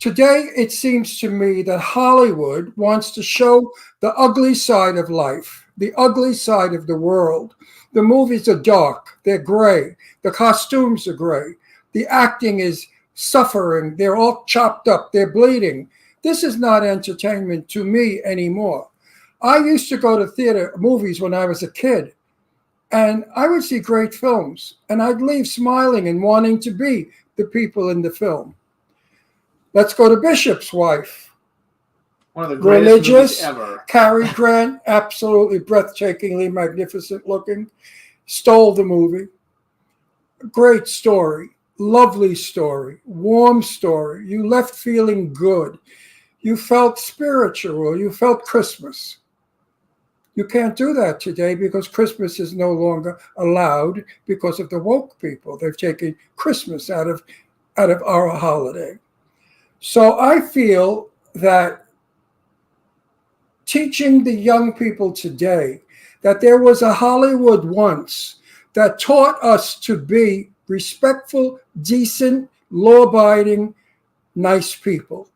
Today, it seems to me that Hollywood wants to show the ugly side of life, the ugly side of the world. The movies are dark, they're gray, the costumes are gray, the acting is suffering, they're all chopped up, they're bleeding. This is not entertainment to me anymore. I used to go to theater movies when I was a kid, And I would see great films, and I'd leave smiling and wanting to be the people in the film. Let's go to Bishop's Wife. One of the greatest movies Religious, ever. Cary Grant, absolutely breathtakingly magnificent looking, stole the movie. Great story, lovely story, warm story. You left feeling good. You felt spiritual. You felt Christmas. You can't do that today because Christmas is no longer allowed because of the woke people. They've taken Christmas out of our holiday. So I feel that teaching the young people today that there was a Hollywood once that taught us to be respectful, decent, law-abiding, nice people.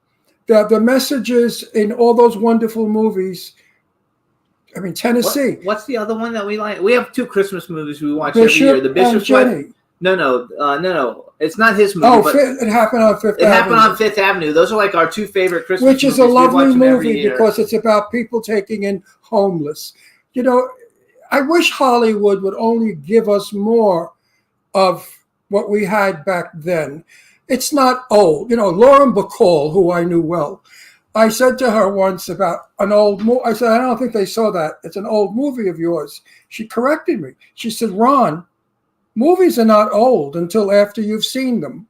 That the messages in all those wonderful movies, I mean, Tennessee. What's the other one that we like? We have two Christmas movies we watch Bishop every year. The Bishop's and Wife. Jenny. No. It's not his movie. Oh, but it happened on Fifth it Avenue. happened on Fifth Avenue. Those are like our two favorite Christmas Which is movies. a We watch lovely them every movie year. because it's about people taking in homeless. You know, I wish Hollywood would only give us more of what we had back then. It's not old. You know, Lauren Bacall, who I knew well, I said to her once about an old movie. I said, I don't think they saw that. It's an old movie of yours. She corrected me. She said, Ron, movies are not old until after you've seen them.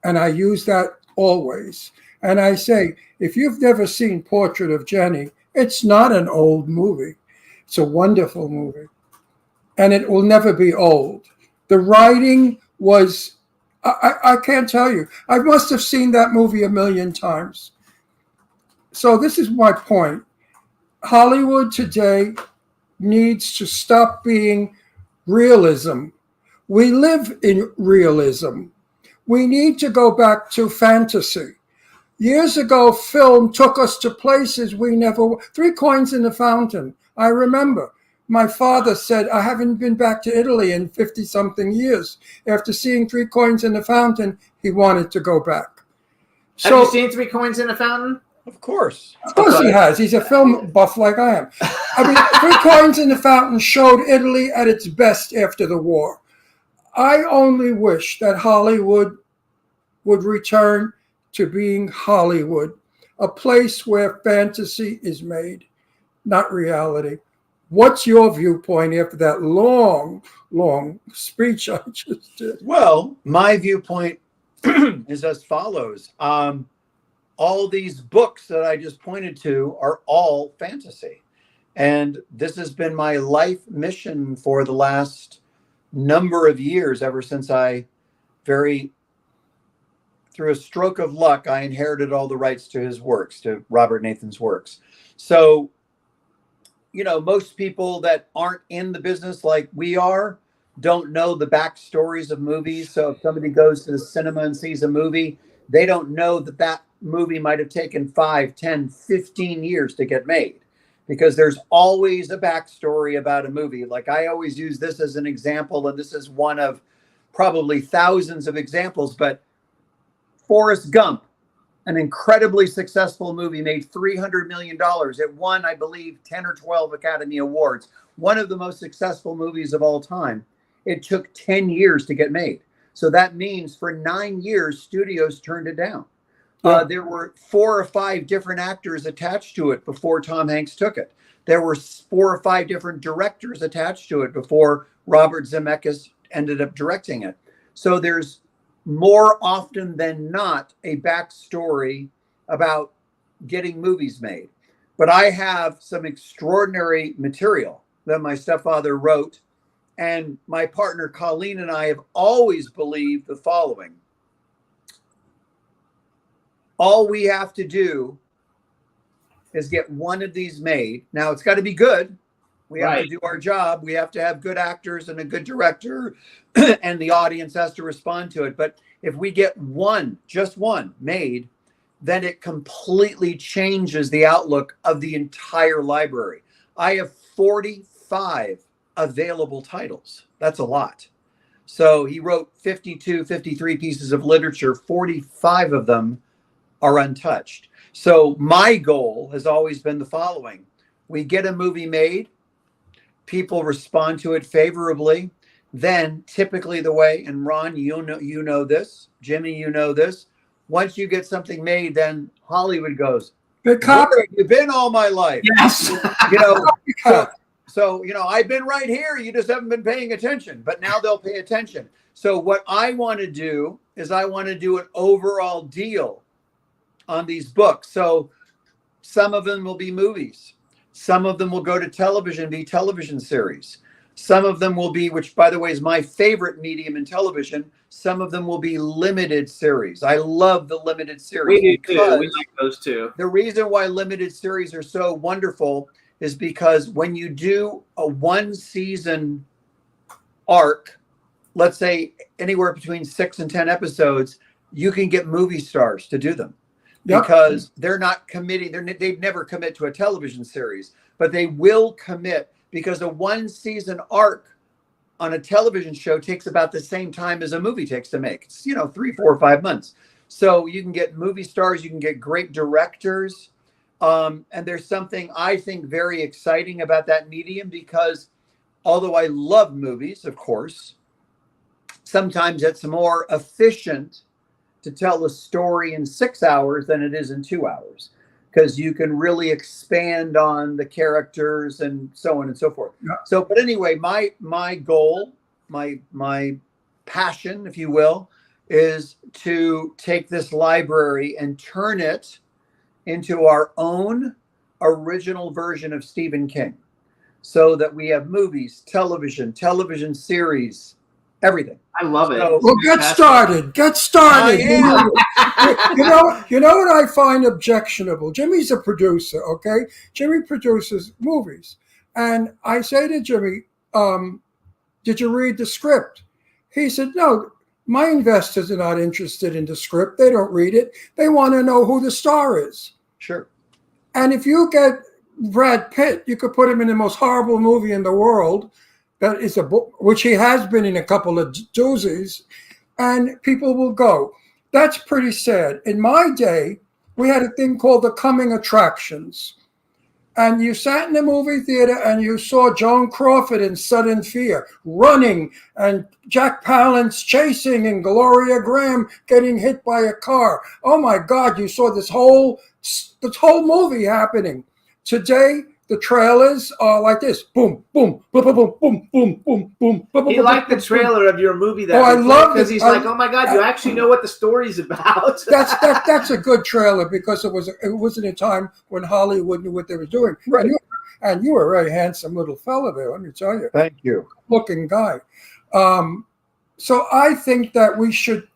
And I use that always. And I say, if you've never seen Portrait of Jenny, it's not an old movie. It's a wonderful movie. And it will never be old. The writing was, I can't tell you. I must have seen that movie a million times. So this is my point. Hollywood today needs to stop being realism. We live in realism. We need to go back to fantasy. Years ago, film took us to places we never. Three Coins in the Fountain. I remember my father said, I haven't been back to Italy in 50-something years. After seeing Three Coins in the Fountain, he wanted to go back. Have you seen Three Coins in the Fountain? Of course. Of course he has. He's a film buff like I am. I mean, Three Coins in the Fountain showed Italy at its best after the war. I only wish that Hollywood would return to being Hollywood, a place where fantasy is made, not reality. What's your viewpoint after that long, long speech I just did? Well, my viewpoint is as follows. All these books that I just pointed to are all fantasy. And this has been my life mission for the last number of years, ever since through a stroke of luck, I inherited all the rights to his works, to Robert Nathan's works. So, you know, most people that aren't in the business like we are don't know the backstories of movies. So if somebody goes to the cinema and sees a movie, they don't know that that movie might have taken 5, 10, 15 years to get made, because there's always a backstory about a movie. Like I always use this as an example, and this is one of probably thousands of examples, but Forrest Gump, an incredibly successful movie, made $300 million. It won, I believe, 10 or 12 Academy Awards. One of the most successful movies of all time. It took 10 years to get made. So that means for 9 years, studios turned it down. There were 4 or 5 different actors attached to it before Tom Hanks took it. There were 4 or 5 different directors attached to it before Robert Zemeckis ended up directing it. So there's more often than not a backstory about getting movies made. But I have some extraordinary material that my stepfather wrote, and my partner Colleen and I have always believed the following. All we have to do is get one of these made. Now, it's got to be good. We have to do our job. We have to have good actors and a good director, and the audience has to respond to it. But if we get one, just one made, then it completely changes the outlook of the entire library. I have 45 available titles. That's a lot. So he wrote 52, 53 pieces of literature. 45 of them are untouched. So my goal has always been the following. We get a movie made. people respond to it favorably, then typically the way, and Ron, you know this, Jimmy, you know this, once you get something made, then Hollywood goes, The "Where copy. have you been all my life?" Yes. You know, so I've been right here. You just haven't been paying attention, but now they'll pay attention. So what I want to do is I want to do an overall deal on these books. So some of them will be movies. Some of them will go to television, be television series. Some of them will be, which by the way is my favorite medium in television, some of them will be limited series. I love the limited series. We do too. We like those too. The reason why limited series are so wonderful is because when you do a 1-season arc, let's say anywhere between 6 and 10 episodes, you can get movie stars to do them. Yep. Because they're not committing, they'd never commit to a television series, but they will commit because a 1-season arc on a television show takes about the same time as a movie takes to make. It's, 3, 4, 5 months. So you can get movie stars, you can get great directors. And there's something I think very exciting about that medium because although I love movies, of course, sometimes it's more efficient to tell a story in 6 hours than it is in 2 hours because you can really expand on the characters and so on and so forth. Yeah. So, but anyway, my goal, my passion, if you will, is to take this library and turn it into our own original version of Stephen King so that we have movies, television series, everything. I love it. So- Well, get started. Get started. Yeah. You know what I find objectionable? Jimmy's a producer, okay? Jimmy produces movies. And I say to Jimmy, did you read the script? He said, no, my investors are not interested in the script. They don't read it. They want to know who the star is. Sure. And if you get Brad Pitt, you could put him in the most horrible movie in the world. That is a book, which he has been in a couple of doozies, and people will go. That's pretty sad. In my day, we had a thing called the coming attractions. And you sat in the movie theater and you saw Joan Crawford in Sudden Fear running and Jack Palance chasing and Gloria Graham getting hit by a car. Oh my God, you saw this whole movie happening. Today, the trailers are like this. Boom, boom, boom, boom, boom, boom, boom, boom, boom, boom. He liked the trailer of your movie that I love because it. he's like, oh my God, you actually know what the story's about. That's a good trailer because it wasn't a time when Hollywood knew what they were doing. Right. And you were a very handsome little fella there, let me tell you. Thank you. Looking guy. So I think that we should,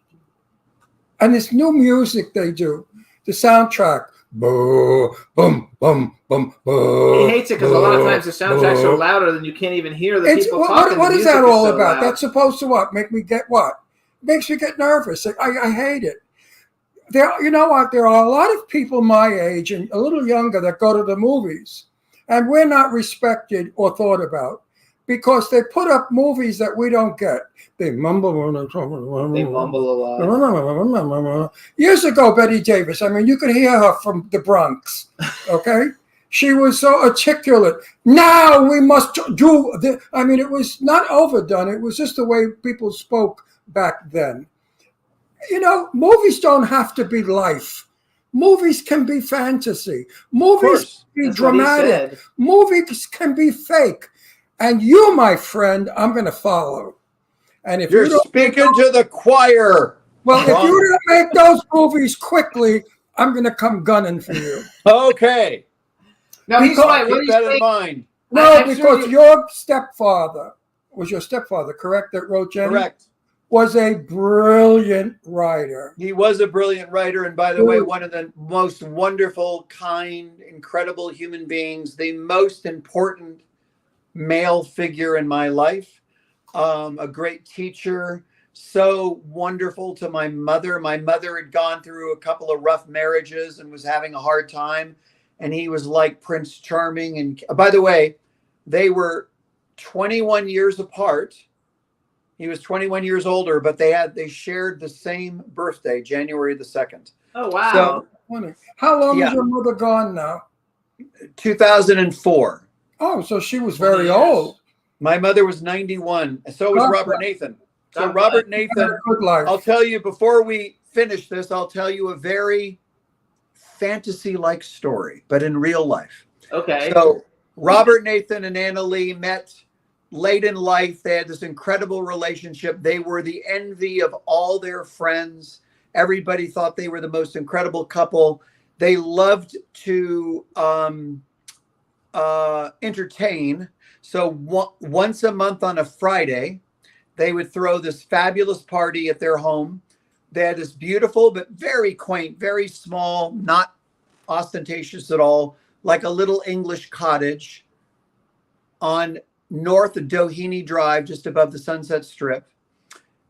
and this new music they do, the soundtrack, boom, boom, boom, boom, boom. He hates it because a lot of times the soundtracks are louder than you can't even hear the people talking. What The is that music all so about? loud. That's supposed to what? Make me get what? Makes me get nervous. I hate it. You know what? There are a lot of people my age and a little younger that go to the movies, and we're not respected or thought about because they put up movies that we don't get. They mumble when they're talking. They mumble a lot. Years ago, Betty Davis, I mean, you could hear her from the Bronx, okay? She was so articulate. Now we must do it was not overdone. It was just the way people spoke back then. Movies don't have to be life. Movies can be fantasy. Movies can be That's what he dramatic. said. Movies can be fake. And you, my friend, I'm going to follow. And if You're you don't speaking to the choir. if you don't make those movies quickly, I'm going to come gunning for you. Okay. No, he's right. What Keep he's that in saying, mind. No, I'm sure because your stepfather was your stepfather, correct? That wrote Jenny? Correct. Was a brilliant writer. He was a brilliant writer. And by the way, one of the most wonderful, kind, incredible human beings, the most important male figure in my life. A great teacher, so wonderful to my mother. My mother had gone through a couple of rough marriages and was having a hard time. And he was like Prince Charming. And by the way, they were 21 years apart. He was 21 years older, but they shared the same birthday, January the 2nd. oh wow. So Funny. How long Yeah. is your mother gone now? 2004. Oh, so she was very 20 years. old. My mother was 91. So was God Robert bless. Nathan. So God Robert Had a Nathan, good life. I'll tell you before we finish this, I'll tell you a very fantasy-like story, but in real life. Okay. So Robert Nathan and Anna Lee met late in life. They had this incredible relationship. They were the envy of all their friends. Everybody thought they were the most incredible couple. They loved to entertain. So once a month on a Friday, they would throw this fabulous party at their home. They had this beautiful but very quaint, very small, not ostentatious at all, like a little English cottage on North Doheny Drive, just above the Sunset Strip.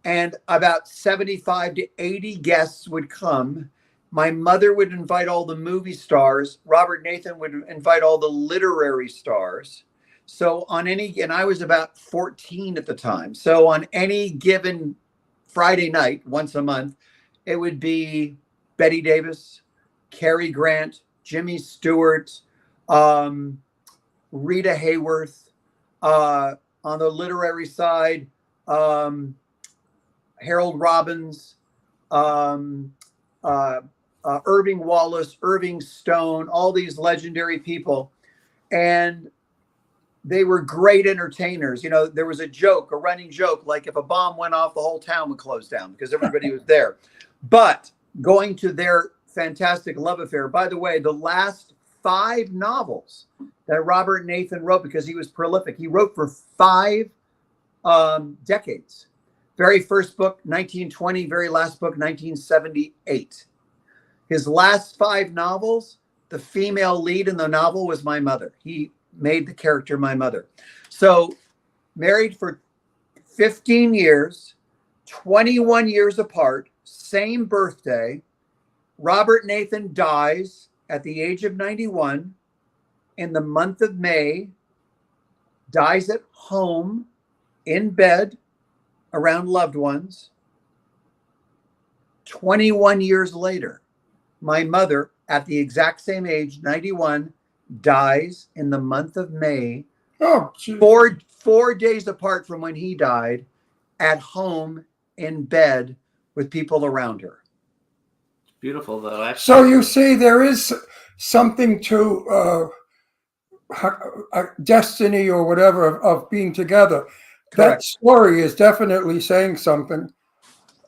And about 75 to 80 guests would come. My mother would invite all the movie stars. Robert Nathan would invite all the literary stars. So on any, and I was about 14 at the time. So on any given Friday night, once a month, it would be Betty Davis, Cary Grant, Jimmy Stewart, Rita Hayworth. On the literary side, Harold Robbins, Irving Wallace, Irving Stone, all these legendary people. And they were great entertainers. You know, there was a joke, a running joke, like if a bomb went off, the whole town would close down because everybody was there. But going to their fantastic love affair, by the way, the last 5 novels that Robert Nathan wrote, because he was prolific, he wrote for 5 decades. Very first book, 1920, very last book, 1978. His last 5 novels, the female lead in the novel was my mother. He made the character my mother. So married for 15 years, 21 years apart, same birthday. Robert Nathan dies at the age of 91 in the month of May, dies at home in bed around loved ones. 21 years later, my mother, at the exact same age, 91, dies in the month of May, Oh, gee. 4 days apart from when he died, at home in bed with people around her. Beautiful, though. Actually. So you see, there is something to destiny or whatever of being together. That Correct. story is definitely saying something.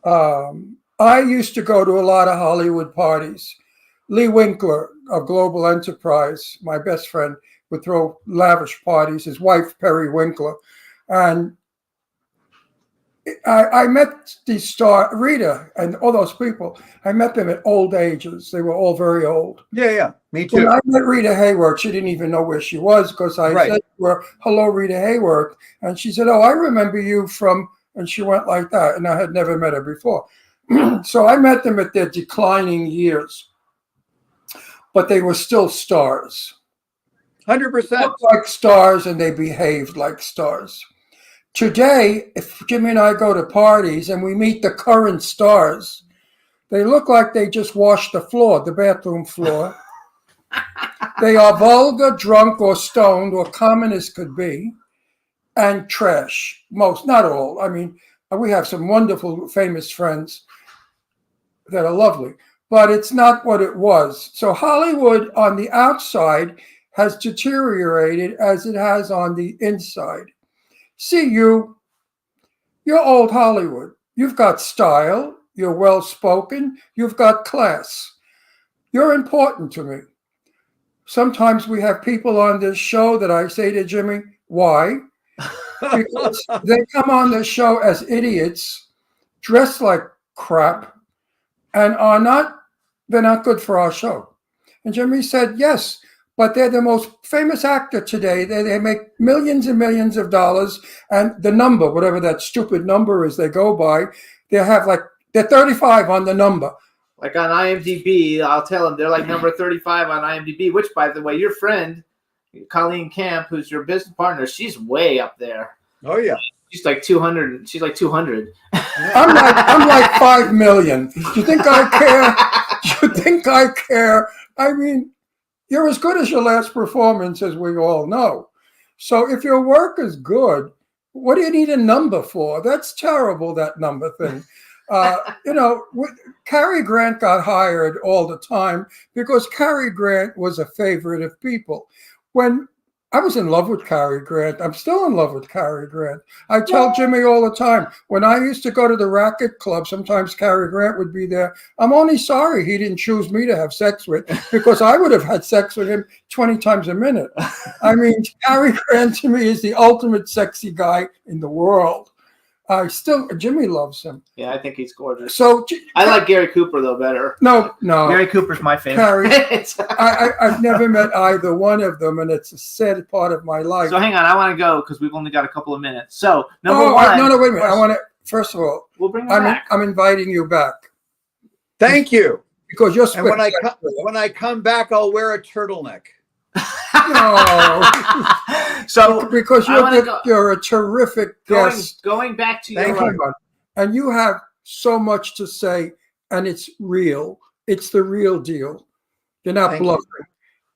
I used to go to a lot of Hollywood parties. Lee Winkler of Global Enterprise, my best friend, would throw lavish parties. His wife, Perry Winkler. And I met the star, Rita, and all those people. I met them at old ages. They were all very old. Yeah, me When too. I met Rita Hayworth, she didn't even know where she was because I Right. said to her, "Hello, Rita Hayworth." And she said, "Oh, I remember you from," and she went like that. And I had never met her before. So I met them at their declining years, but they were still stars. 100%. Looked like stars and they behaved like stars. Today, if Jimmy and I go to parties and we meet the current stars, they look like they just washed the floor, the bathroom floor. They are vulgar, drunk, or stoned, or common as could be, and trash. Most, not all. I mean, we have some wonderful, famous friends that are lovely, but it's not what it was. So Hollywood on the outside has deteriorated as it has on the inside. See, you're old Hollywood. You've got style. You're well-spoken. You've got class. You're important to me. Sometimes we have people on this show that I say to Jimmy, why? Because they come on this show as idiots, dressed like crap, and they're not good for our show. And Jimmy said, yes, but they're the most famous actor today. They make millions and millions of dollars, and the number, whatever that stupid number is they go by, they're 35 on the number. Like on IMDb, I'll tell them they're like number 35 on IMDb, which, by the way, your friend, Colleen Camp, who's your business partner, she's way up there. Oh, yeah. She's like 200. She's like 200. I'm like 5 million. Do you think I care? Do you think I care? I mean, you're as good as your last performance, as we all know. So if your work is good, what do you need a number for? That's terrible, that number thing. Cary Grant got hired all the time because Cary Grant was a favorite of people. When I was in love with Cary Grant, I'm still in love with Cary Grant. I tell Jimmy all the time, when I used to go to the racket club, sometimes Cary Grant would be there. I'm only sorry he didn't choose me to have sex with, because I would have had sex with him 20 times a minute. I mean, Cary Grant to me is the ultimate sexy guy in the world. Jimmy loves him. Yeah, I think he's gorgeous. So I like Gary Cooper though better. No. Gary Cooper's my favorite. Cary, I've never met either one of them, and it's a sad part of my life. So hang on, I want to go because we've only got a couple of minutes. So number one. No, wait a minute. I want to. First of all, we'll bring him back. I'm inviting you back. Thank you. Because you're. And when I come back, I'll wear a turtleneck. No. So because you're a terrific guest. Going back to Thank you. And you have so much to say, and it's real. It's the real deal. You're not bluffing.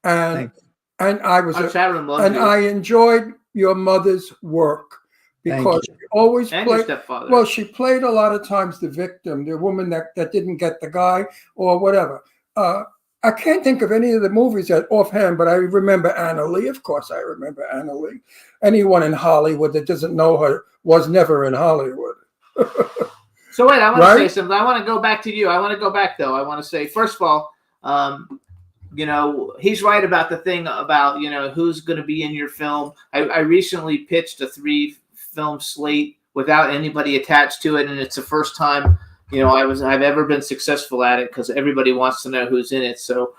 And I was I enjoyed your mother's work because she always played. Well, she played a lot of times the victim, the woman that didn't get the guy or whatever. I can't think of any of the movies offhand, but I remember Anna Lee. Of course, I remember Anna Lee. Anyone in Hollywood that doesn't know her was never in Hollywood. So wait, I want to say something. I want to go back to you. I want to go back though. I want to say, first of all, he's right about the thing about who's going to be in your film. I recently pitched a 3-film slate without anybody attached to it, and it's the first time I've ever been successful at it because everybody wants to know who's in it. So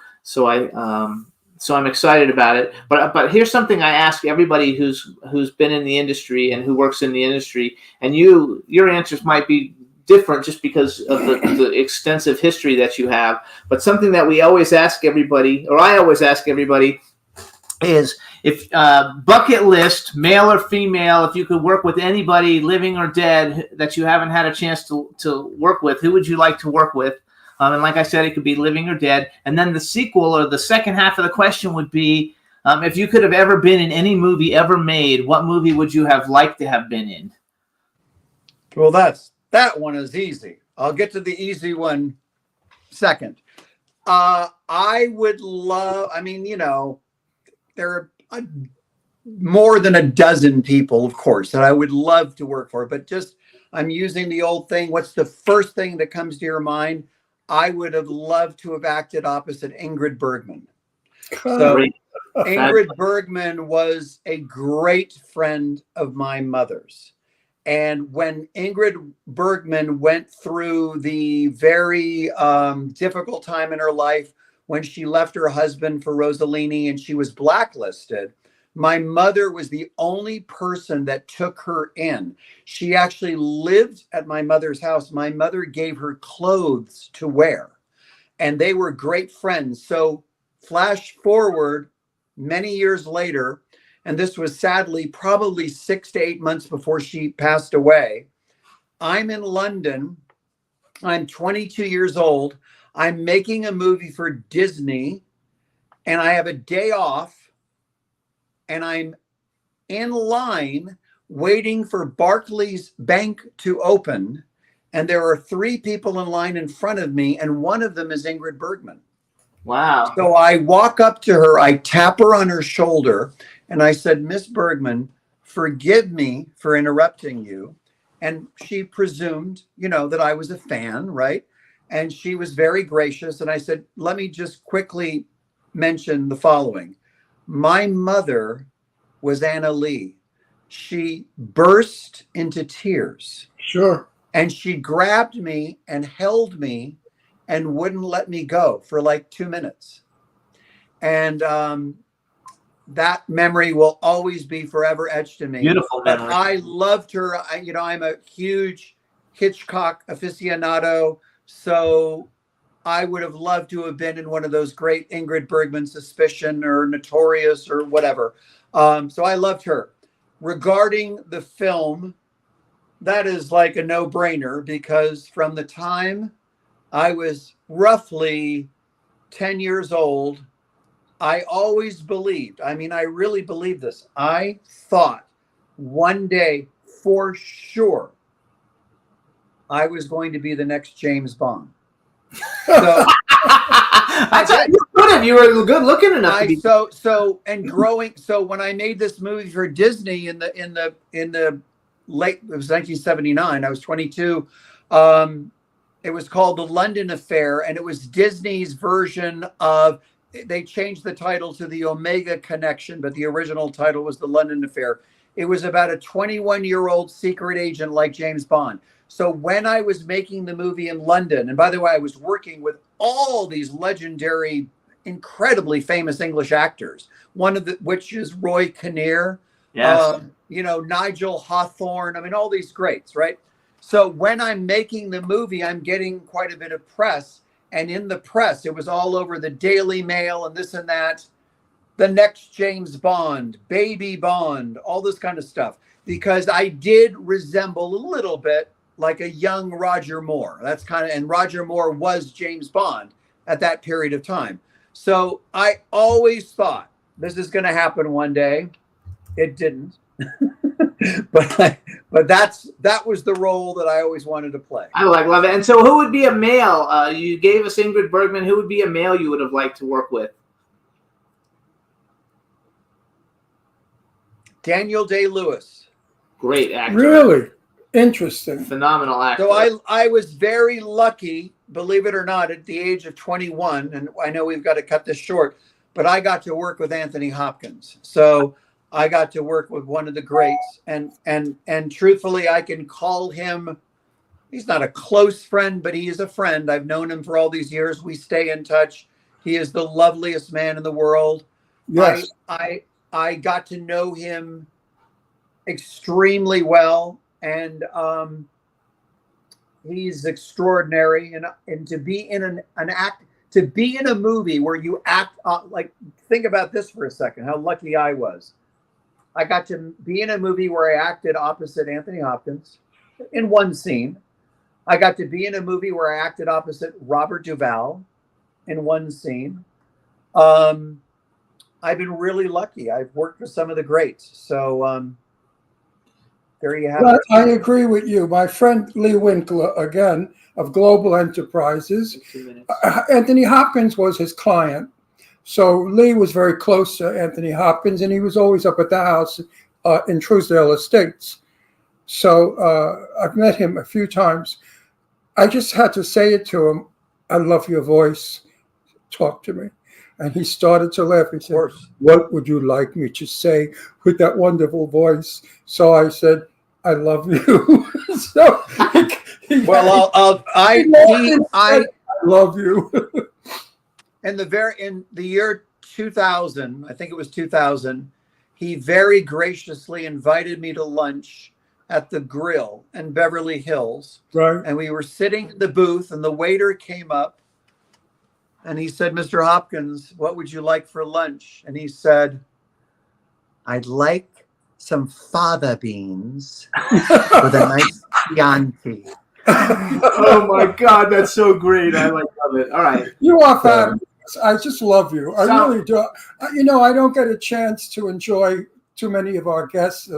I'm excited about it. But here's something I ask everybody who's been in the industry and who works in the industry, and your answers might be different just because of the extensive history that you have. But something that we always ask everybody, or I always ask everybody, is if bucket list, male or female, if you could work with anybody living or dead that you haven't had a chance to work with, who would you like to work with? And like I said, it could be living or dead. And then the sequel, or the second half of the question, would be, if you could have ever been in any movie ever made, what movie would you have liked to have been in? Well, that one is easy. I'll get to the easy one second. I would love, there are more than a dozen people, of course, that I would love to work for, but I'm using the old thing. What's the first thing that comes to your mind? I would have loved to have acted opposite Ingrid Bergman. So Ingrid Bergman was a great friend of my mother's. And when Ingrid Bergman went through the very difficult time in her life when she left her husband for Rossellini and she was blacklisted, my mother was the only person that took her in. She actually lived at my mother's house. My mother gave her clothes to wear, and they were great friends. So flash forward many years later, and this was sadly probably 6 to 8 months before she passed away. I'm in London. I'm 22 years old. I'm making a movie for Disney, and I have a day off, and I'm in line waiting for Barclays Bank to open, and there are 3 people in line in front of me, and one of them is Ingrid Bergman. Wow. So I walk up to her, I tap her on her shoulder, and I said, Miss Bergman, forgive me for interrupting you. And she presumed, that I was a fan, right? And she was very gracious. And I said, let me just quickly mention the following. My mother was Anna Lee. She burst into tears. Sure. And she grabbed me and held me and wouldn't let me go for like 2 minutes. And that memory will always be forever etched in me. Beautiful memory. But I loved her. I'm a huge Hitchcock aficionado. So I would have loved to have been in one of those great Ingrid Bergman, Suspicion or Notorious or whatever. So I loved her. Regarding the film, that is like a no-brainer because from the time I was roughly 10 years old I always believed, I mean, I really believe this. I thought one day for sure I was going to be the next James Bond. So I thought you could have. You were good looking enough to be. So when I made this movie for Disney in the late, it was 1979. I was 22. It was called The London Affair, and it was Disney's version of. They changed the title to The Omega Connection, but the original title was The London Affair. It was about a 21-year-old secret agent like James Bond. So when I was making the movie in London, and by the way, I was working with all these legendary, incredibly famous English actors, one of which is Roy Kinnear, Yes. Nigel Hawthorne. I mean, all these greats, right? So when I'm making the movie, I'm getting quite a bit of press. And in the press, it was all over the Daily Mail and this and that. The next James Bond, Baby Bond, all this kind of stuff. Because I did resemble a little bit like a young Roger Moore. And Roger Moore was James Bond at that period of time. So I always thought this is going to happen one day. It didn't. but that was the role that I always wanted to play. I love it. And so who would be a male? You gave us Ingrid Bergman. Who would be a male you would have liked to work with? Daniel Day-Lewis. Great actor. Really interesting. Phenomenal actor. So I was very lucky, believe it or not, at the age of 21, and I know we've got to cut this short, but I got to work with Anthony Hopkins. So I got to work with one of the greats, and truthfully, I can call him. He's not a close friend, but he is a friend. I've known him for all these years. We stay in touch. He is the loveliest man in the world. Yes. I got to know him extremely well, and he's extraordinary. And to be in to be in a movie where you act like, think about this for a second, how lucky I was. I got to be in a movie where I acted opposite Anthony Hopkins in one scene. I got to be in a movie where I acted opposite Robert Duvall in one scene. I've been really lucky. I've worked with some of the greats. So there you have it. I agree with you. My friend Lee Winkler, again, of Global Enterprises. 2 minutes. Anthony Hopkins was his client. So Lee was very close to Anthony Hopkins, and he was always up at the house in Truesdale Estates. So I've met him a few times. I just had to say it to him, I love your voice. Talk to me. And he started to laugh. He said, what would you like me to say with that wonderful voice? So I said, I love you. So I love you. in the year 2000, I think it was 2000, he very graciously invited me to lunch at the Grill in Beverly Hills. Right. And we were sitting in the booth, and the waiter came up and he said, Mr. Hopkins, what would you like for lunch? And he said, I'd like some fava beans with a nice Chianti. Oh my God, that's so great. I love it. All right. You are fabulous. I just love you. I really do. I don't get a chance to enjoy too many of our guests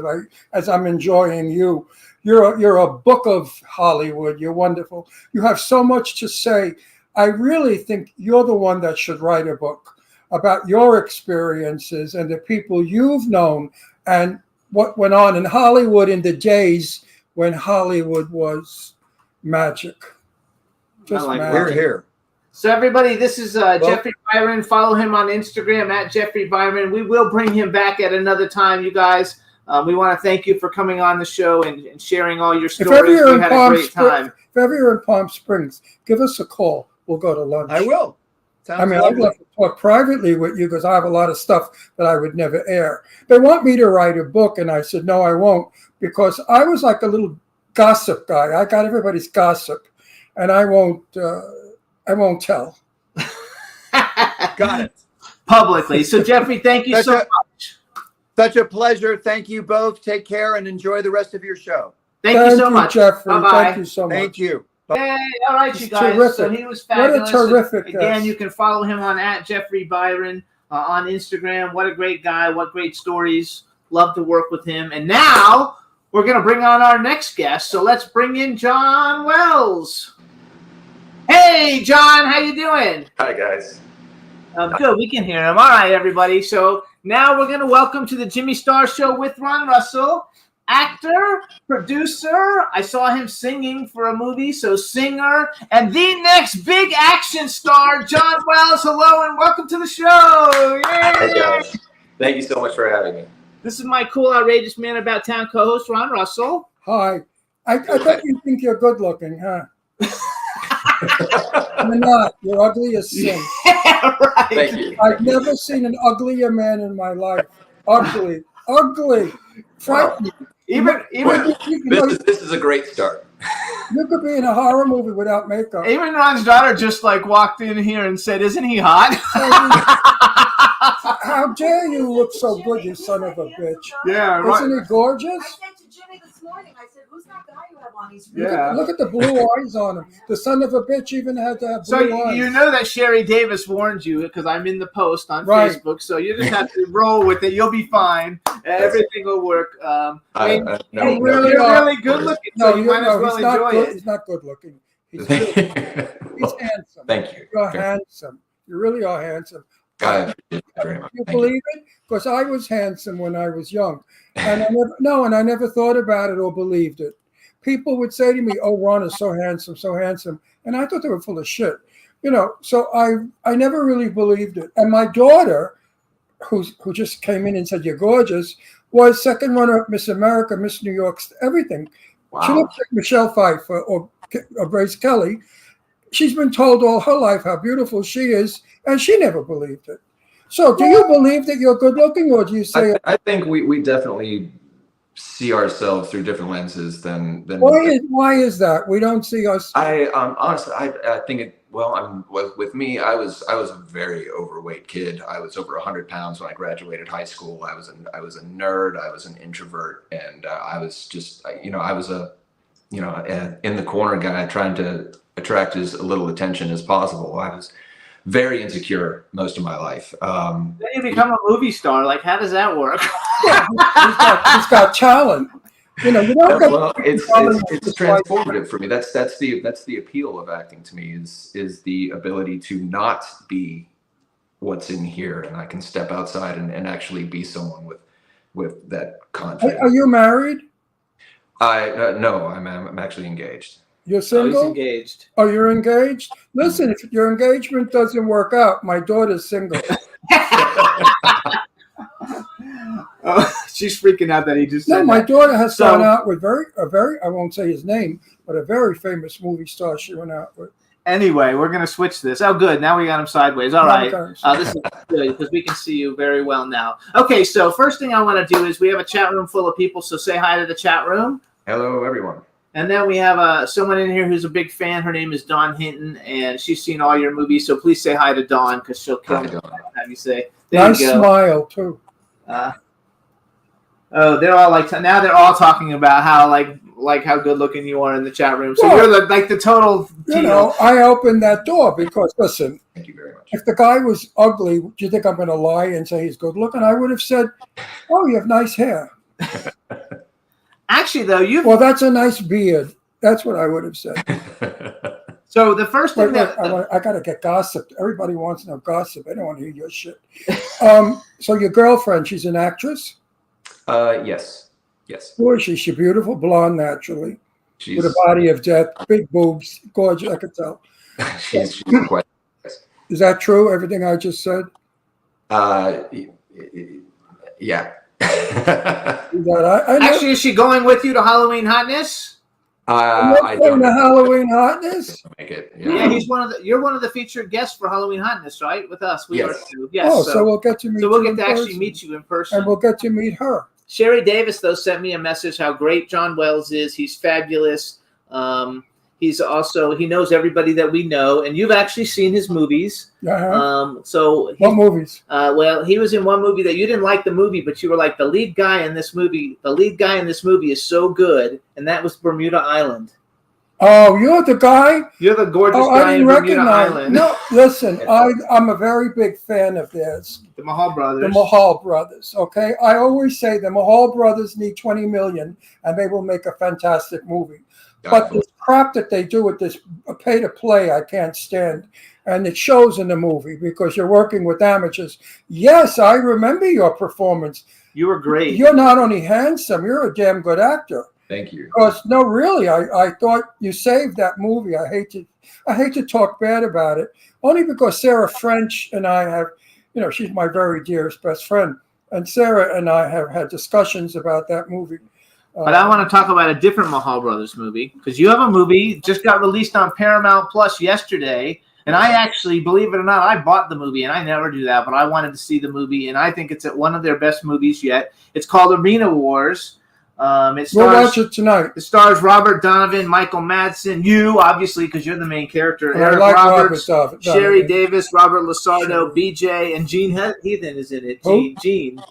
as I'm enjoying you. You're a book of Hollywood. You're wonderful. You have so much to say. I really think you're the one that should write a book about your experiences and the people you've known and what went on in Hollywood in the days when Hollywood was magic. Just magic. We're here. So everybody, this is Jeffrey Byron. Follow him on Instagram at Jeffrey Byron. We will bring him back at another time, you guys. We want to thank you for coming on the show and sharing all your stories. We had a great time. If ever you're in Palm Springs, give us a call. We'll go to lunch. I will. Sounds I'd lovely. love to talk privately with you because I have a lot of stuff that I would never air. They want me to write a book, and I said, no, I won't, because I was like a little gossip guy. I got everybody's gossip, and I won't tell. Got it. Publicly. So, Jeffrey, thank you so much. Such a pleasure. Thank you both. Take care and enjoy the rest of your show. Thank you so much, Jeffrey. Bye-bye. Thank you so much. Thank you. Hey, all right, you guys. Terrific. So he was fabulous. What a terrific Again, guest. you can follow him on at Jeffrey Byron. on Instagram. What a great guy. What great stories. Love to work with him. And now we're going to bring on our next guest. So let's bring in John Wells. Hey, John, how you doing? Hi, guys. Good, we can hear him. All right, everybody. So now we're going to welcome to the Jimmy Star Show with Ron Russell, actor, producer. I saw him singing for a movie, so singer, and the next big action star, John Wells. Hello, and welcome to the show. Yay! Hey, guys. Thank you so much for having me. This is my cool, outrageous man about town co-host, Ron Russell. Hi. I bet you think you're good looking, huh? You're not. You're ugly as sin. Yeah, right. Thank you. I've never seen an uglier man in my life. Ugly. Frightening. Even This is a great start. You could be in a horror movie without makeup. even Ron's daughter just like walked in here and said, "Isn't he hot?" How dare you look so good, you son of a bitch? Yeah, right. Isn't he gorgeous? I said to Jimmy this morning, I said, who's that guy you have on? He's Yeah. Look at the blue eyes on him. The son of a bitch even had to have blue So eyes. you know that Sherry Davis warned you because I'm in the post on Right. Facebook. So you just have to roll with it. You'll be fine. Everything will work. No, you're no, really good looking, so you might as well he's not enjoy good. it. He's not good looking. He's handsome. Thank you. You're Okay. handsome. You really are handsome. I appreciate it very much. You Thank you. believe it? Because I was handsome when I was young, and I never thought about it or believed it. People would say to me, "Oh, Ron is so handsome, and I thought they were full of shit. So I never really believed it. And my daughter, who just came in and said you're gorgeous, was second runner-up Miss America, Miss New York, everything. Wow. She looks like Michelle Pfeiffer or Grace Kelly. She's been told all her life how beautiful she is, and she never believed it. So do you believe that you're good looking, or do you say I think we definitely see ourselves through different lenses than why is that? We don't see us. I honestly I think it with me I was a very overweight kid. I was over 100 pounds when I graduated high school. I was a nerd. I was an introvert, and I was just I was in the corner guy trying to attract as little attention as possible. I was very insecure most of my life. Then you become a movie star. Like, how does that work? He's got talent. You don't get Well, it's transformative for me. That's the appeal of acting to me is the ability to not be what's in here, and I can step outside and actually be someone with that confidence. Are you married? No, I'm actually engaged. You're Oh, he's single? engaged. Oh, you're engaged? Listen, if your engagement doesn't work out, my daughter's single. Oh, she's freaking out that he just said No, my that. daughter has So- gone out with a very, I won't say his name, but a very famous movie star she went out with. Anyway, we're going to switch this. Oh, good. Now we got him sideways. All right. Okay. This is good because we can see you very well now. Okay, so first thing I want to do is we have a chat room full of people, so say hi to the chat room. Hello, everyone. And then we have someone in here who's a big fan. Her name is Dawn Hinton, and she's seen all your movies, so please say hi to Dawn because she'll kill Hi, me. Dawn. Have you say. There Nice you go. smile, too. They're all now they're all talking about how like how good looking you are in the chat room. So Well, you're the total. I opened that door because, listen, Thank you very much. if the guy was ugly, do you think I'm going to lie and say he's good looking? I would have said, oh, you have nice hair. Actually, though, Well, that's a nice beard. That's what I would have said. So the first thing Wait, I got to get gossip. Everybody wants to know gossip. I don't want to hear your shit. So your girlfriend, she's an actress? Yes. Who is she? She's beautiful, blonde naturally, She's with a body of death, big boobs, gorgeous, I could tell. she's quite. Is that true, everything I just said? Yeah. Actually, is she going with you to Halloween Hotness? I You're don't the Halloween Hotness? make it. Yeah, you're one of the featured guests for Halloween Hotness, right? With us, we are Yes. too. Yes. Oh, so we'll get to meet So we'll you get to in actually person. meet you in person. And we'll get to meet her. Sherry Davis, though, sent me a message how great John Wells is. He's fabulous. He's also, he knows everybody that we know, and you've actually seen his movies. So What movies? well, he was in one movie that you didn't like the movie, but you were like, the lead guy in this movie is so good, and that was Bermuda Island. Oh, you're the guy? You're the gorgeous Oh, guy I in didn't Bermuda recognize. Island. No, listen, I'm a very big fan of theirs. The Mahal brothers. The Mahal brothers, okay? I always say the Mahal brothers need 20 million and they will make a fantastic movie. But this crap that they do with this pay to play, I can't stand. And it shows in the movie because you're working with amateurs. Yes, I remember your performance. You were great. You're not only handsome, you're a damn good actor. Thank you. Because no, really, I thought you saved that movie. I hate to talk bad about it, only because Sarah French and I have, she's my very dearest best friend, and Sarah and I have had discussions about that movie. But I want to talk about a different Mahal brothers movie, because you have a movie just got released on Paramount Plus yesterday, and I actually, believe it or not, I bought the movie, and I never do that, but I wanted to see the movie, and I think it's one of their best movies yet. It's called Arena Wars. We'll watch it tonight. It stars Robert Donovan, Michael Madsen, you, obviously, because you're the main character, And Eric I like Roberts, Robert Sherry Donovan. Davis, Robert Lasardo, BJ, and Gene Heathen is in it. Who? Gene,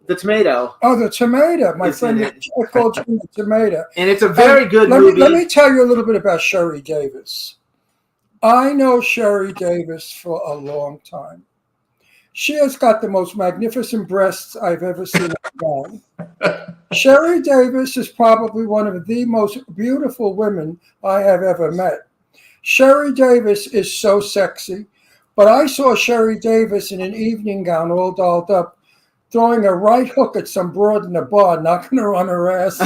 the tomato. Oh, the tomato. My It's friend, in it. I called Gene the tomato. And it's a very good let movie. Let me tell you a little bit about Sherry Davis. I know Sherry Davis for a long time. She has got the most magnificent breasts I've ever seen. Sherry Davis is probably one of the most beautiful women I have ever met. Sherry Davis is so sexy, but I saw Sherry Davis in an evening gown all dolled up, throwing a right hook at some broad in the bar, knocking her on her ass.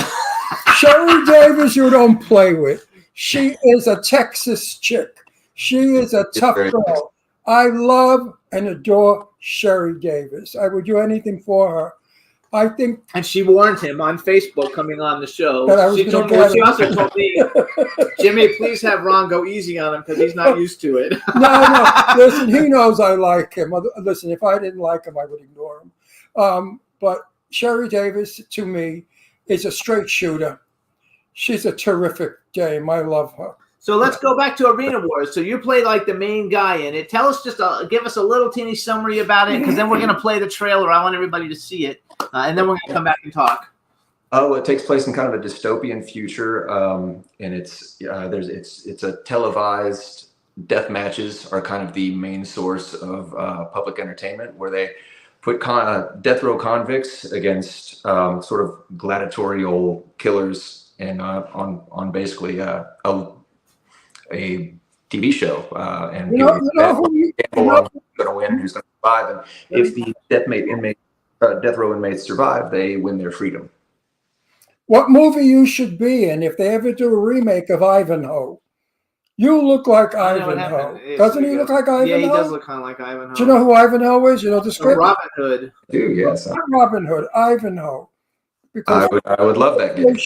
Sherry Davis, you don't play with. She is a Texas chick. She is a tough girl. I love and adore Sherry Davis. I would do anything for her. I think, and she warned him on Facebook coming on the show. That I was She gonna also told me, Jimmy, please have Ron go easy on him because he's not used to it. no, listen, he knows I like him. Listen, if I didn't like him, I would ignore him. But Sherry Davis, to me, is a straight shooter. She's a terrific dame. I love her. So let's go back to Arena Wars. So you played like the main guy in it. Tell us give us a little teeny summary about it, because then we're going to play the trailer. I want everybody to see it, and then we're going to come back and talk. Oh, it takes place in kind of a dystopian future, and it's a televised death matches are kind of the main source of public entertainment, where they put death row convicts against sort of gladiatorial killers, and on basically a TV show, and who's going to win and who's going to survive. And if the death row inmates survive, they win their freedom. What movie you should be in if they ever do a remake of Ivanhoe? You look like Ivanhoe. Doesn't he look like Ivanhoe? Yeah, he does look kind of like Ivanhoe. Do you know who Ivanhoe is? You know the script? Robin Hood. Do, yes. Not Robin Hood, Ivanhoe. I would love that game.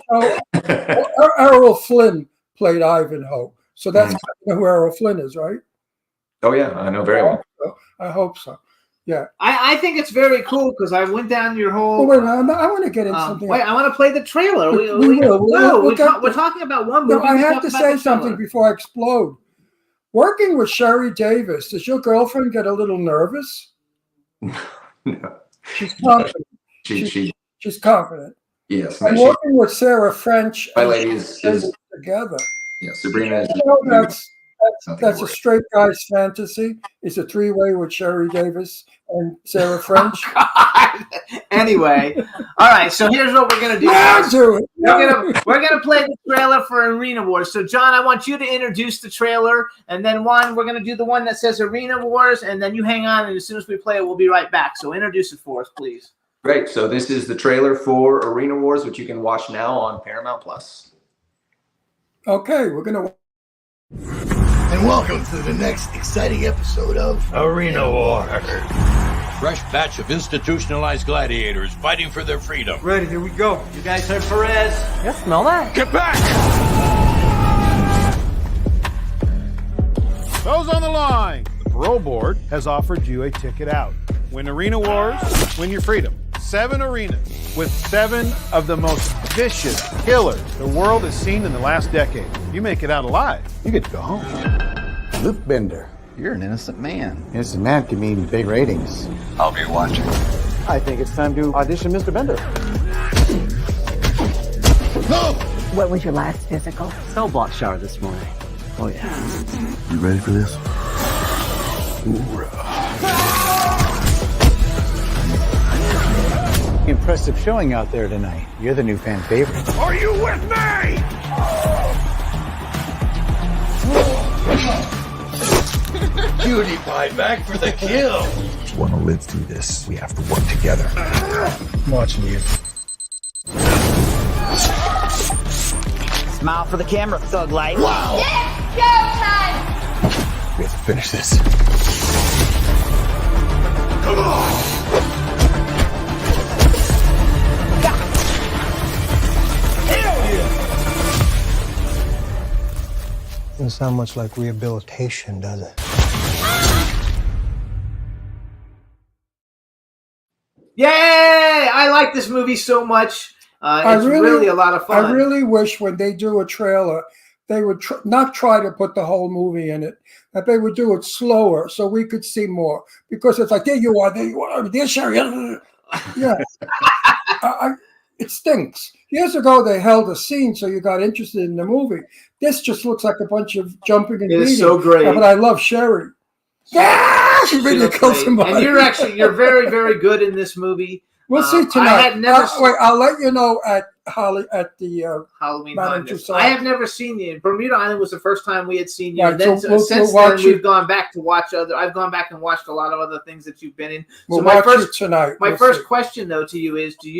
Errol Flynn played Ivanhoe. So that's who Errol Flynn is, right? Oh, yeah, I know very well. I hope so. Yeah. I think it's very cool because I went down your whole. Wait, I want to get into something. Wait, I want to play the trailer. We're talking about one movie. I have to say something before I explode. Working with Sherry Davis, does your girlfriend get a little nervous? No. She's confident. She's confident. Yes. I'm working with Sarah French. My lady is together. Yeah, Sabrina is. That's a straight guy's fantasy. It's a three-way with Sherry Davis and Sarah French. Anyway, all right. So here's what we're gonna do. We're gonna play the trailer for Arena Wars. So John, I want you to introduce the trailer, and then we're gonna do the one that says Arena Wars, and then you hang on, and as soon as we play it, we'll be right back. So introduce it for us, please. Great. So this is the trailer for Arena Wars, which you can watch now on Paramount Plus. Okay, we're gonna. And welcome to the next exciting episode of Arena Wars. Fresh batch of institutionalized gladiators fighting for their freedom. Ready, here we go. You guys heard Perez? Yeah, smell that. Get back! Those on the line. The parole board has offered you a ticket out. Win Arena Wars, win your freedom. 7 arenas with 7 of the most vicious killers the world has seen in the last decade. You make it out alive, you get to go home. Luke Bender. You're an innocent man. Innocent man can mean big ratings. I'll be watching. I think it's time to audition Mr. Bender. No! What was your last physical? Cell block shower this morning. Oh yeah. You ready for this? Impressive showing out there tonight. You're the new fan favorite. Are you with me? Cutie pie back for the kill. If you want to live through this, we have to work together. I'm watching you. Smile for the camera, thug life. Wow. We have to finish this. Come on. Doesn't sound much like rehabilitation, does it? Yay! I like this movie so much. It's really a lot of fun. I really wish when they do a trailer, they would not try to put the whole movie in it, that they would do it slower so we could see more. Because it's like, there you are, there's Sherry. Yeah. It stinks. Years ago, they held a scene so you got interested in the movie. This just looks like a bunch of jumping and bleeding. It's so great. But I love Sherry. Yeah, she really killed somebody. And you're very, very good in this movie. We'll see tonight. I had never wait, I'll let you know at the Halloween. Madame Tussauds. I have never seen you. Bermuda Island was the first time we had seen you. Right, And then so since we'll then, we've gone back to watch other. I've gone back and watched a lot of other things that you've been in. We'll so my watch first it tonight. My We'll first see. question though to you is: did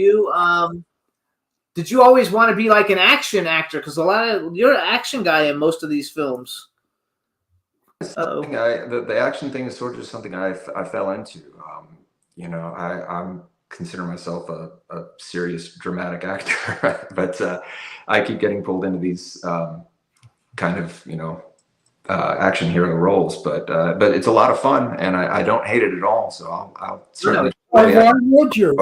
you always want to be like an action actor? Because you're an action guy in most of these films. The action thing is sort of just something I fell into. I'm consider myself a serious dramatic actor, but I keep getting pulled into these kind of action hero roles. But it's a lot of fun, and I don't hate it at all. So I'll certainly. Why would you?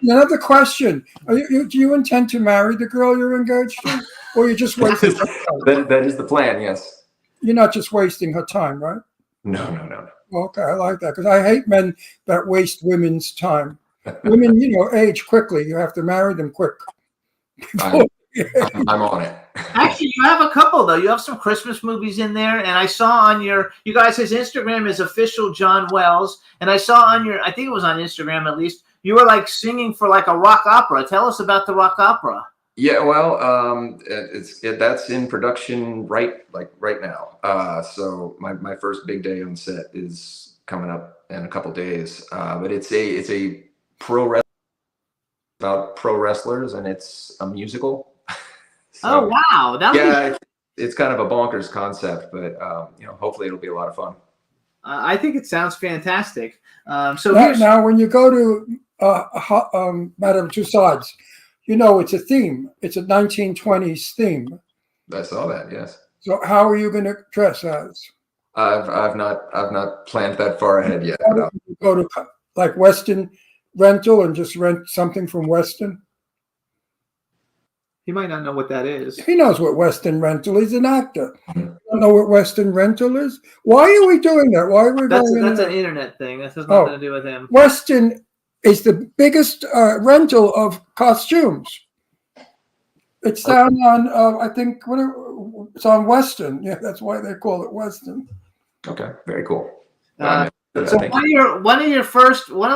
Another question: do you intend to marry the girl you're engaged to, or you just wasting her time? That is the plan. Yes. You're not just wasting her time, right? No. Okay, I like that because I hate men that waste women's time. Women, age quickly. You have to marry them quick. I'm on it. Actually, you have a couple though. You have some Christmas movies in there, and I saw on you guys' Instagram is official John Wells, and I saw on I think it was on Instagram at least, you were like singing for like a rock opera. Tell us about the rock opera. Yeah, well, that's in production right now. So my first big day on set is coming up in a couple days. But it's a pro wrestling about pro wrestlers, and it's a musical. So, oh wow! It's kind of a bonkers concept, but hopefully it'll be a lot of fun. I think it sounds fantastic. Now, when you go to Madame Tussauds, it's a theme. It's a 1920s theme. I saw that. Yes. So how are you going to dress as? I've not planned that far ahead yet. Go to like Weston Rental and just rent something from Weston. He might not know what that is. He knows what Weston Rental is. He's an actor. You don't know what Weston Rental is? Why are we doing that? Why are we going? That's an internet thing. That has nothing to do with him. Weston is the biggest rental of costumes. It's down on, I think, it's on Weston. Yeah, that's why they call it Weston. Okay, very cool. So one of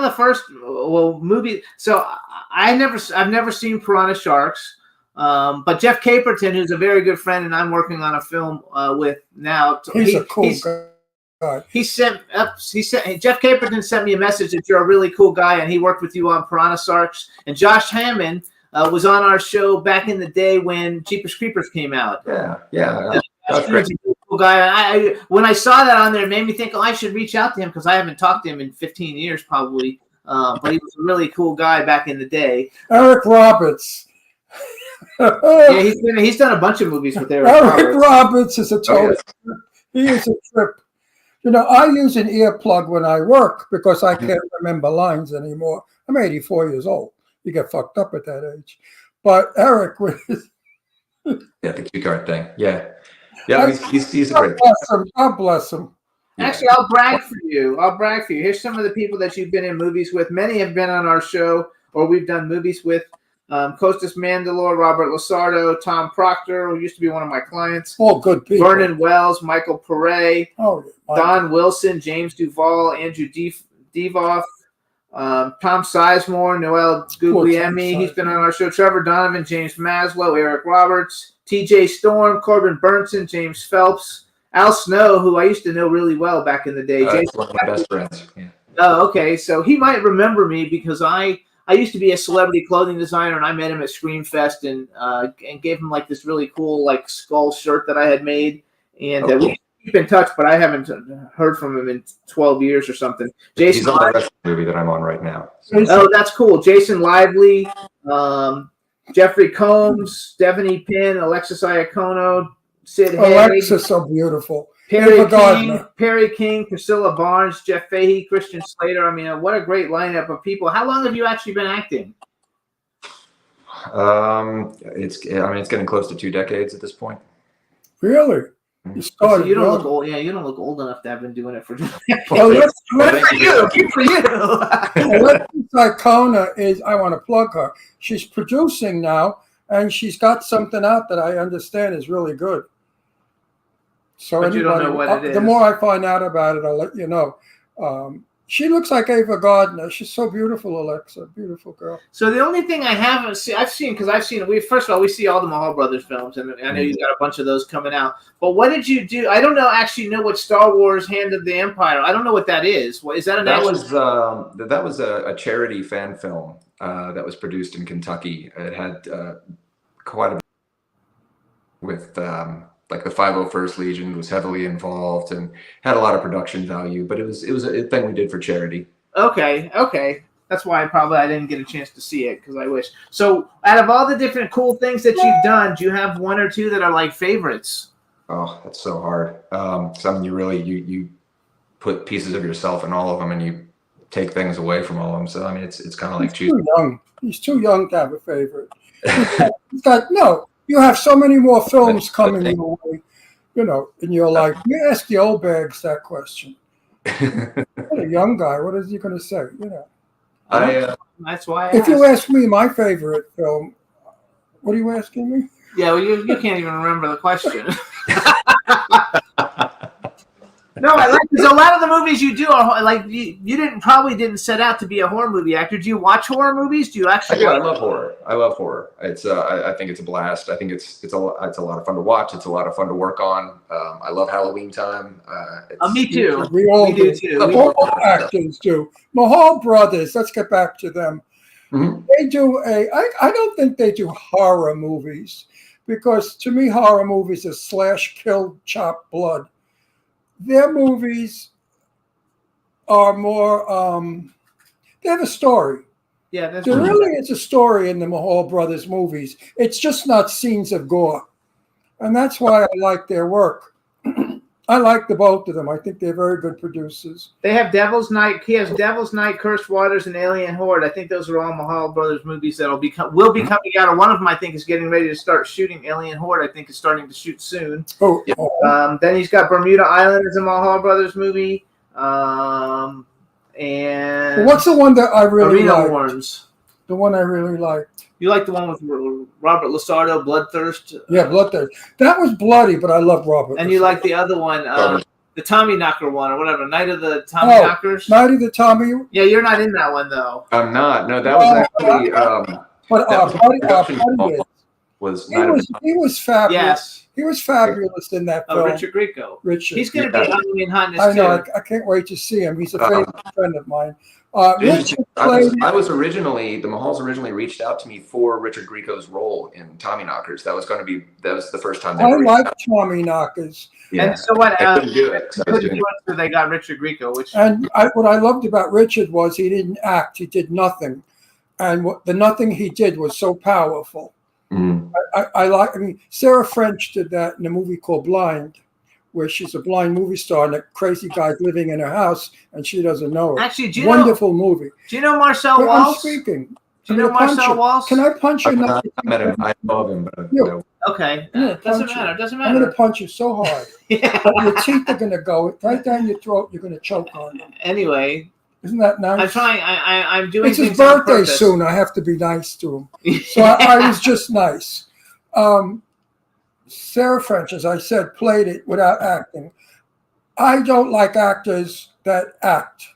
the first movies. So I've never seen Piranha Sharks, but Jeff Caperton, who's a very good friend, and I'm working on a film with now. He's a cool guy. Jeff Caperton sent me a message that you're a really cool guy, and he worked with you on Piranha Sharks. And Josh Hammond was on our show back in the day when Jeepers Creepers came out. Yeah. That's great. Cool guy. When I saw that on there, it made me think, I should reach out to him because I haven't talked to him in 15 years probably. But he was a really cool guy back in the day. Eric Roberts. Yeah, he's done a bunch of movies with Eric Roberts is a total. He is a trip. I use an earplug when I work because I can't remember lines anymore. I'm 84 years old. You get fucked up at that age. But Eric was. The cue card thing. Yeah, he's a great. God bless him. Actually, I'll brag for you. Here's some of the people that you've been in movies with. Many have been on our show, or we've done movies with. Costas Mandylor, Robert Lasardo, Tom Proctor, who used to be one of my clients. All good people. Vernon Wells, Michael Pere, Don Wilson, James Duvall, Andrew Devoff, Tom Sizemore, Noel Guglielmi. He's been on our show. Trevor Donovan, James Maslow, Eric Roberts, TJ Storm, Corbin Burnson, James Phelps, Al Snow, who I used to know really well back in the day. One of my best friends. Yeah. Oh, okay. So he might remember me because I used to be a celebrity clothing designer, and I met him at Screamfest and gave him like this really cool like skull shirt that I had made. And we keep in touch, but I haven't heard from him in 12 years or something. Jason, he's on the wrestling movie that I'm on right now. So. Oh, that's cool. Jason Lively, Jeffrey Combs, Stephanie Pinn, Alexis Iacono, Sid Haig. Alexis, so beautiful. Perry King, Priscilla Barnes, Jeff Fahey, Christian Slater. I mean, what a great lineup of people. How long have you actually been acting? It's getting close to 2 decades at this point. Really? You started. So you don't look old. Yeah, you don't look old enough to have been doing it for. Well, good for you. Alexis Iacono is. I want to plug her. She's producing now, and she's got something out that I understand is really good. So but you don't know what it is. The more I find out about it, I'll let you know. She looks like Ava Gardner. She's so beautiful, Alexa. Beautiful girl. So the only thing I haven't seen, I've seen first of all, we see all the Mahal Brothers films, and I know you got a bunch of those coming out. But what did you do? I don't know what Star Wars Hand of the Empire. I don't know what that is. What is that? That was a charity fan film that was produced in Kentucky. It had quite a bit with. Like the 501st Legion was heavily involved and had a lot of production value, but it was a thing we did for charity. Okay. That's why I didn't get a chance to see it because I wish. So out of all the different cool things that you've done, do you have one or two that are like favorites? Oh, that's so hard. Some you put pieces of yourself in all of them and you take things away from all of them. So I mean, it's kind of like choosing. He's too young to have a favorite. You have so many more films coming your way, in your life. You ask the old bags that question. What a young guy. What is he going to say? That's why. If you ask me my favorite film, what are you asking me? Yeah, well, you can't even remember the question. No, because a lot of the movies you do are like you didn't set out to be a horror movie actor. Do you watch horror movies? Do you actually? I love horror. I love horror. It's I think it's a blast. I think it's a lot of fun to watch. It's a lot of fun to work on. I love Halloween time. Me too. We all do too. All actors do. Mahal Brothers. Let's get back to them. Mm-hmm. They do I don't think they do horror movies because to me horror movies are slash, kill, chop, blood. Their movies are more, they have a story. Yeah, that's there really is a story in the Mahal Brothers movies. It's just not scenes of gore. And that's why I like their work. I like the both of them. I think they're very good producers. They have Devil's Night. He has Devil's Night, Cursed Waters, and Alien Horde. I think those are all Mahal Brothers movies that will be coming out. Or one of them, I think, is getting ready to start shooting. Alien Horde, I think, is starting to shoot soon. Then he's got Bermuda Island as a Mahal Brothers movie. And what's the one that I really Arena liked? Worms. The one I really liked. You like the one with Robert Lasardo, Bloodthirst? Yeah, Bloodthirst. That was bloody, but I love Robert. And you like the other one, the Tommy Knocker one, or whatever, Night of the Tommy Knockers? Night of the Tommy? Yeah, you're not in that one, though. I'm not. No, that was actually... He was fabulous. Yes. He was fabulous in that film. Richard Grieco. Richard. He's going to be Halloween Hunters, I know. I can't wait to see him. He's a favorite friend of mine. The Mahals originally reached out to me for Richard Grieco's role in Tommy Knockers. That was the first time they I like Tommy Knockers. Yeah. And so what? I couldn't do it. So they got Richard Grieco. What I loved about Richard was he didn't act. He did nothing. And the nothing he did was so powerful. Mm. I mean, Sarah French did that in a movie called Blind, where she's a blind movie star and a crazy guy's living in her house and she doesn't know it. Actually, wonderful movie. Do you know Marcel Walsh? I'm speaking. Do you know Marcel Walsh? Can I punch you? I met him. I love him. But okay. Doesn't matter. Doesn't matter. I'm going to punch you so hard. Your teeth are going to go right down your throat. You're going to choke on them. Anyway, Isn't that nice? I'm trying. I'm doing. It's his things on birthday purpose. soon. I have to be nice to him. So I was just nice. Sarah French, as I said, played it without acting. I don't like actors that act.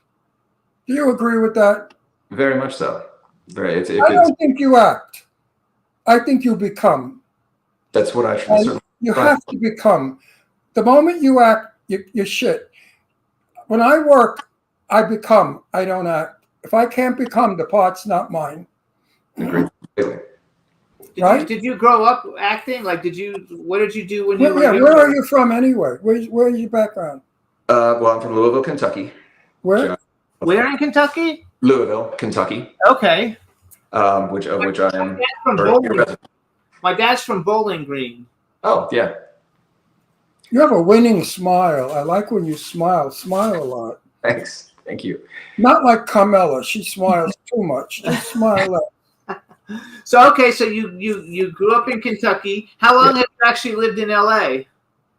Do you agree with that? Very much so. Very. I don't think you act. I think you become. That's what I And should. you have to become. The moment you act, you're shit. When I work, I become. I don't act. If I can't become, the part's not mine. Right? Did you grow up acting? Like, what did you do when you were Yeah, younger? where are you from anyway? Where's your background? Well, I'm from Louisville, Kentucky. Where? Where in Kentucky? Louisville, Kentucky. Okay. Which I am. From Bowling. My dad's from Bowling Green. Oh yeah. You have a winning smile. I like when you smile. Smile a lot. Thanks. Thank you. Not like Carmela. She smiles too much. Just smile less. So okay, so you grew up in Kentucky. How long have you actually lived in LA?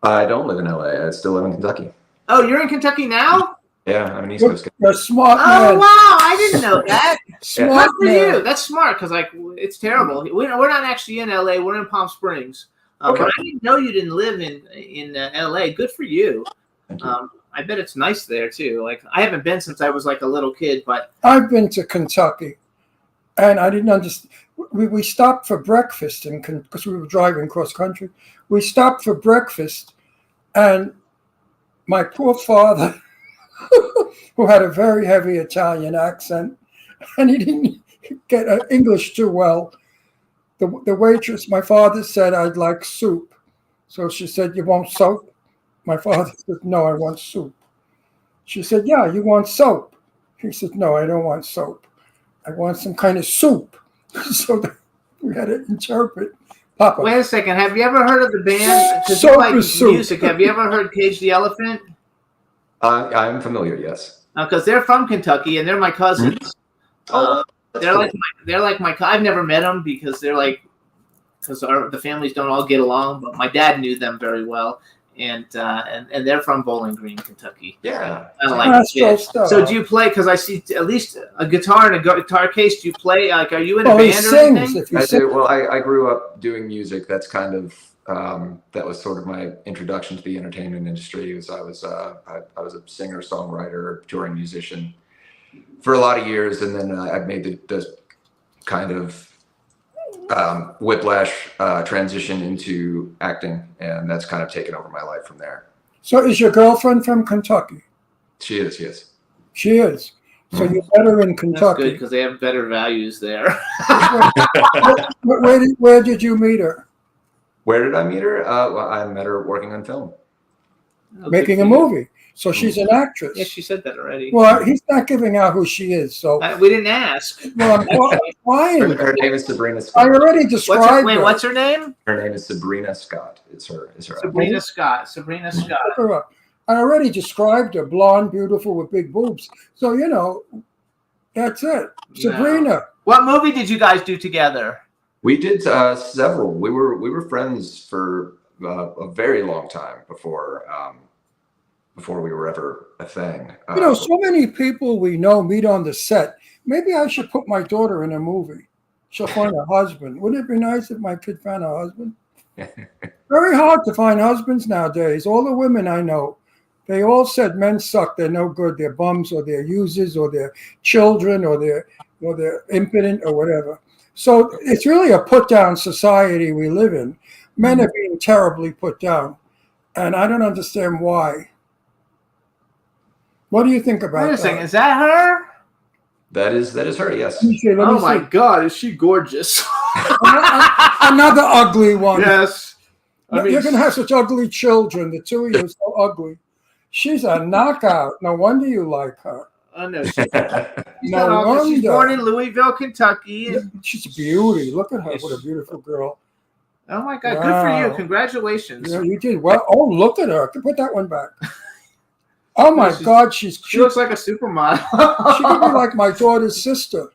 I don't live in LA. I still live in Kentucky. Oh, you're in Kentucky now? Yeah, I'm an East Coast kid. You're a smart Oh man. wow, I didn't know that. Smart Good for man. you. That's smart because like it's terrible. We're not actually in LA. We're in Palm Springs. Okay. But I didn't know you didn't live in LA. Good for you. I bet it's nice there too. Like I haven't been since I was like a little kid, but I've been to Kentucky, and I didn't understand. We stopped for breakfast because we were driving cross country. We stopped for breakfast, and my poor father, who had a very heavy Italian accent, and he didn't get English too well. The waitress, my father said, "I'd like soup." So she said, "You want soap?" My father said, "No, I want soup." She said, "Yeah, you want soap?" He said, "No, I don't want soap. I want some kind of soup." So we had to interpret. Papa. wait a second. Have you ever heard of the band? Because Soap you like is soup. music. Have you ever heard Cage the Elephant? I'm familiar. Yes. Because they're from Kentucky and they're my cousins. They're like my. I've never met them because they're like because the families don't all get along. But my dad knew them very well, and they're from Bowling Green, Kentucky. Yeah. I don't like it. stuff. So do you play? Because I see at least a guitar and a guitar case. Do you play? Like, are you in a Oh, he band or sings. anything? If you I sing, do. Well, I grew up doing music. That's kind of that was sort of my introduction to the entertainment industry. I was a singer, songwriter, touring musician for a lot of years, and then I've made the kind of whiplash transition into acting, and that's kind of taken over my life from there. so is your girlfriend from Kentucky? She is, yes. She is. So you met her in That's good Kentucky. because they have better values there. Where did you meet her? Where did I meet her? Well, I met her working on film. Making a movie. So she's an actress. Yeah, she said that already. Well, he's not giving out who she is. So We didn't ask. well, I'm trying. Her name is Sabrina I Scott. already described her. What's her name? Her name is Sabrina Scott. Is her Sabrina Scott. Sabrina Scott. Look her up. I already described her, blonde, beautiful, with big boobs. So that's it. Sabrina. What movie did you guys do together? We did several. We were friends for a very long time before we were ever a thing. So many people we know meet on the set. Maybe I should put my daughter in a movie. She'll find a husband. Wouldn't it be nice if my kid found a husband? Very hard to find husbands nowadays. All the women I know, they all said men suck. They're no good. They're bums, or they're users, or they're children, or they're impotent, or whatever. So it's really a put-down society we live in. Men are being terribly put down, and I don't understand why. What do you think about Wait a second. that? Is that her? That is her. Yes. Let me see. Oh my God, is she gorgeous? Another ugly one. Yes. You're going to have such ugly children. The two of you are so ugly. She's a knockout. No wonder you like her. Oh no, she's No wonder. she's born in Louisville, Kentucky. She's a beauty. Look at her. What a beautiful girl. Oh my God, good for you. Wow. Congratulations. Yeah, you did well. Oh, look at her. Put that one back. Oh my God, she looks like a supermodel. She could be like my daughter's sister.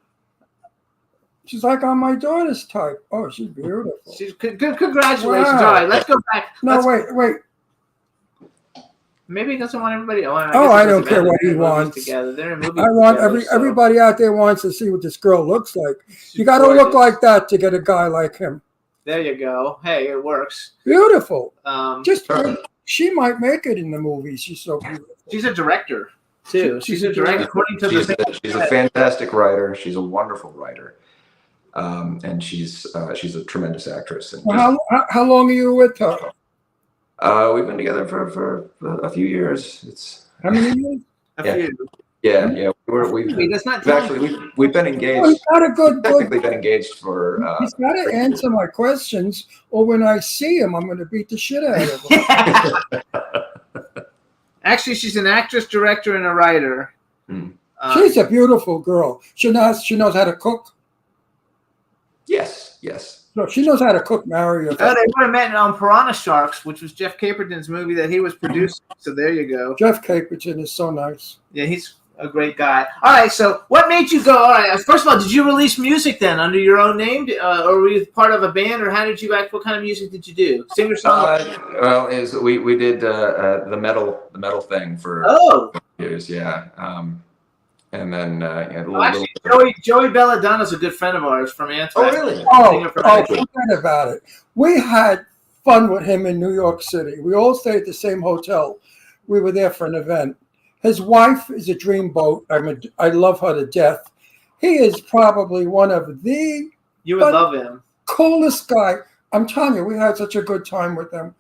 She's like on my daughter's type. Oh, she's beautiful. She's good. Congratulations. Wow. All right, let's go back. No, wait. Maybe he doesn't want everybody. Oh, I don't care what he wants. Together. They're in movies I want together, so. everybody out there wants to see what this girl looks like. You got to gorgeous. look like that to get a guy like him. There you go. Hey, it works. Beautiful. Sure. She might make it in the movies. She's so beautiful. She's a director too. She's a director. According to She's a fantastic writer. She's a wonderful writer, and she's a tremendous actress. And Well, how long are you with her? we've been together for a few years. It's How many years? a yeah. few. Yeah. We've been engaged. Well, he's got a good. Technically been engaged for. He's got to answer my questions, or when I see him, I'm going to beat the shit out of him. Actually, she's an actress, director, and a writer. She's a beautiful girl. She knows how to cook. Yes. So she knows how to cook. Marry her. Oh, they would have met on Piranha Sharks, which was Jeff Caperton's movie that he was producing. So there you go. Jeff Caperton is so nice. Yeah, he's a great guy. All right, so what made you go? All right, first of all, did you release music then under your own name, or were you part of a band, or how did you act? What kind of music did you do? Singer songwriter? Well, we did the metal thing for years, yeah. And then Joey Belladonna's a good friend of ours from Anthrax. Oh, really? Forget about it. We had fun with him in New York City. We all stayed at the same hotel. We were there for an event. His wife is a dreamboat. I love her to death. He is probably one of the love him. Coolest guy. I'm telling you, we had such a good time with them.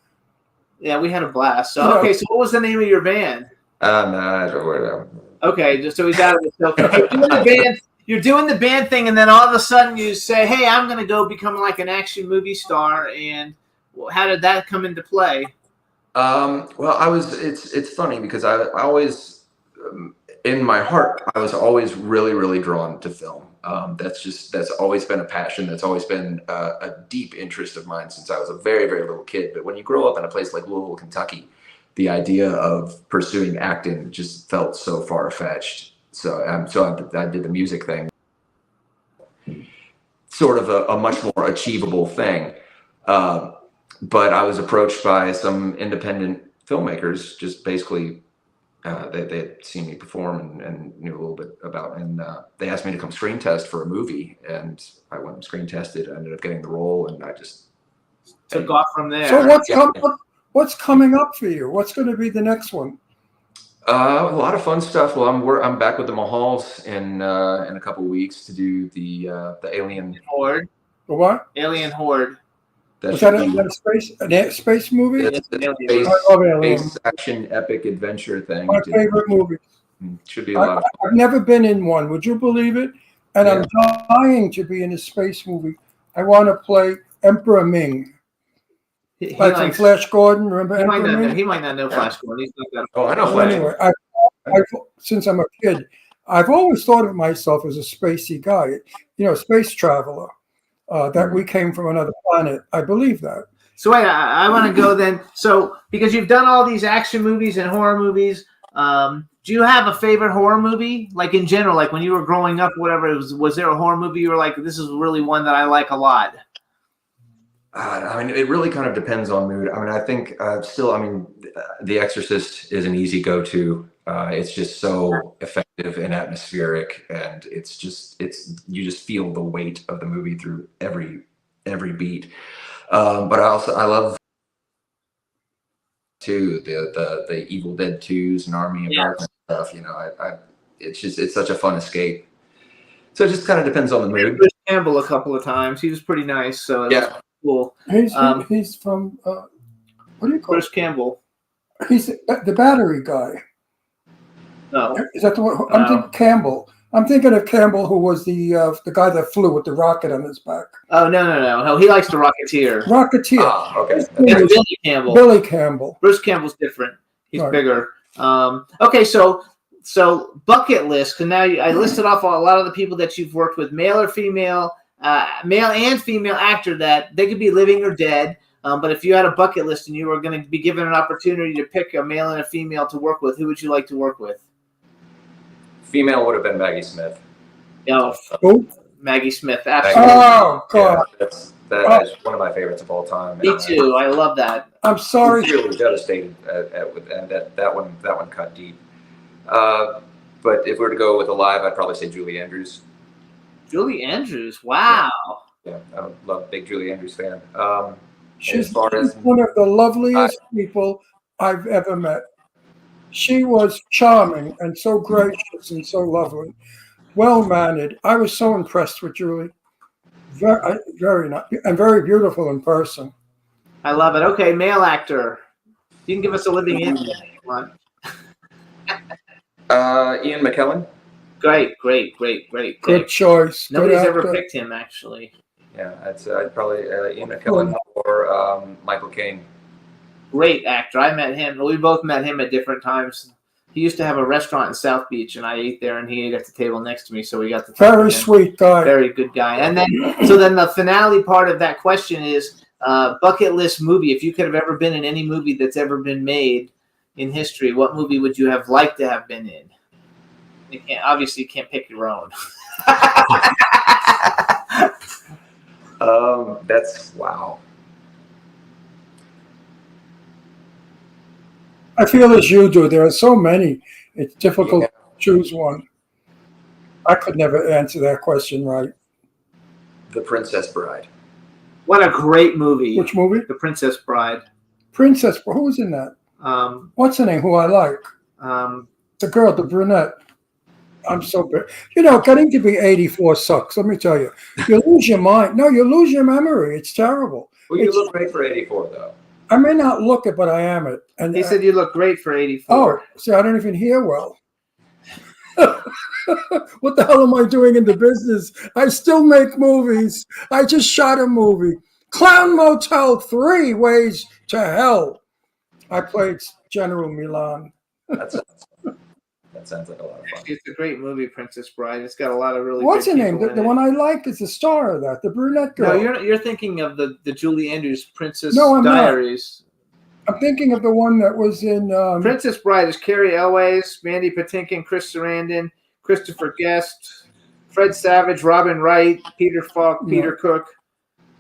Yeah, we had a blast. So so what was the name of your band? Okay, so he's out of it. So you're doing the band thing, and then all of a sudden you say, "Hey, I'm going to go become like an action movie star." And how did that come into play? Well, it's funny because I always, in my heart, I was always really, really drawn to film. That's always been a passion. That's always been a deep interest of mine since I was a very, very little kid. But when you grow up in a place like Louisville, Kentucky, the idea of pursuing acting just felt so far-fetched. So I did the music thing, sort of a much more achievable thing. But I was approached by some independent filmmakers, just basically, they had seen me perform and knew a little bit about, and they asked me to come screen test for a movie, and I went and screen tested. I ended up getting the role, and I just took off from there. So what's coming up for you? What's going to be the next one? A lot of fun stuff. Well, I'm back with the Mahals in a couple of weeks to do the Alien Horde. The what? Alien Horde. Was that a space movie? It's a space action epic adventure thing. My favorite movie. Should be a lot of fun. I've never been in one. Would you believe it? And I'm dying to be in a space movie. I want to play Emperor Ming. Like from Flash Gordon, remember Emperor Ming? He might not know Flash Gordon. He's not that. I know Well, Flash. anyway, since I'm a kid, I've always thought of myself as a spacey guy, space traveler. That we came from another planet. I believe that. So wait, I want to go then. So because you've done all these action movies and horror movies, do you have a favorite horror movie? Like in general, like when you were growing up, whatever, was there a horror movie you were like, this is really one that I like a lot? I mean, it really kind of depends on mood. I mean, I think The Exorcist is an easy go-to. It's just so effective and atmospheric, and you just feel the weight of the movie through every beat. But I love too the Evil Dead 2s and Army of Darkness stuff. It's such a fun escape. So it just kind of depends on the mood. Bruce Campbell a couple of times. He was pretty nice. So yeah, cool. He's from what do you call Bruce Campbell? He's the battery guy. No, is that the one? I'm thinking Campbell. I'm thinking of Campbell, who was the guy that flew with the rocket on his back. Oh no! He likes the Rocketeer. Rocketeer. Oh, okay. It's Billy Campbell. Billy Campbell. Bruce Campbell's different. He's Right. bigger. Okay, so bucket list. Because now I listed off a lot of the people that you've worked with, male or female, male and female actor that they could be living or dead. But if you had a bucket list and you were going to be given an opportunity to pick a male and a female to work with, who would you like to work with? Female would have been Maggie Smith. Yeah. Who? Maggie Smith. Absolutely. Oh God. That is one of my favorites of all time. Me too. I love that. I'm sorry. Really devastated with that one. That one cut deep. But if we were to go with alive, I'd probably say Julie Andrews. Julie Andrews. Wow. Yeah, I love big Julie Andrews fan. She's as far as one of the loveliest people I've ever met. She was charming and so gracious and so lovely, well-mannered. I was so impressed with Julie. Very nice and very beautiful in person. I love it. Okay, male actor. You can give us a living in. Come on. Ian McKellen. Great. Good choice. Nobody's Good ever actor. picked him, actually. Yeah, I'd probably Ian McKellen or Michael Caine. Great actor. I met him. We both met him at different times. He used to have a restaurant in South Beach, and I ate there, and he ate at the table next to me, so we got to talk to Very him. sweet guy. Very good guy. And then, so then the finale part of that question is bucket list movie. If you could have ever been in any movie that's ever been made in history, what movie would you have liked to have been in? You can't pick your own. That's wow. I feel as you do. There are so many. It's difficult to choose one. I could never answer that question right. The Princess Bride. What a great movie. Which movie? The Princess Bride. Princess. Who's in that? What's her name? Who I like? The girl, the brunette. I'm so bad. Getting to be 84 sucks. Let me tell you. You lose your mind. No, you lose your memory. It's terrible. Well, you look great for 84, though. I may not look it, but I am it. And He said you look great for 84. Oh, see, I don't even hear well. What the hell am I doing in the business? I still make movies. I just shot a movie. Clown Motel 3 Ways to Hell. I played General Milan. That sounds like a lot of fun. It's a great movie, Princess Bride. It's got a lot of really What's her good name? people in The it. one I like is the star of that, the brunette girl. No, you're thinking of the Julie Andrews Princess No, I'm not. Diaries. I'm thinking of the one that was in... Princess Bride is Carrie Elways, Mandy Patinkin, Chris Sarandon, Christopher Guest, Fred Savage, Robin Wright, Peter Falk, Peter Cook,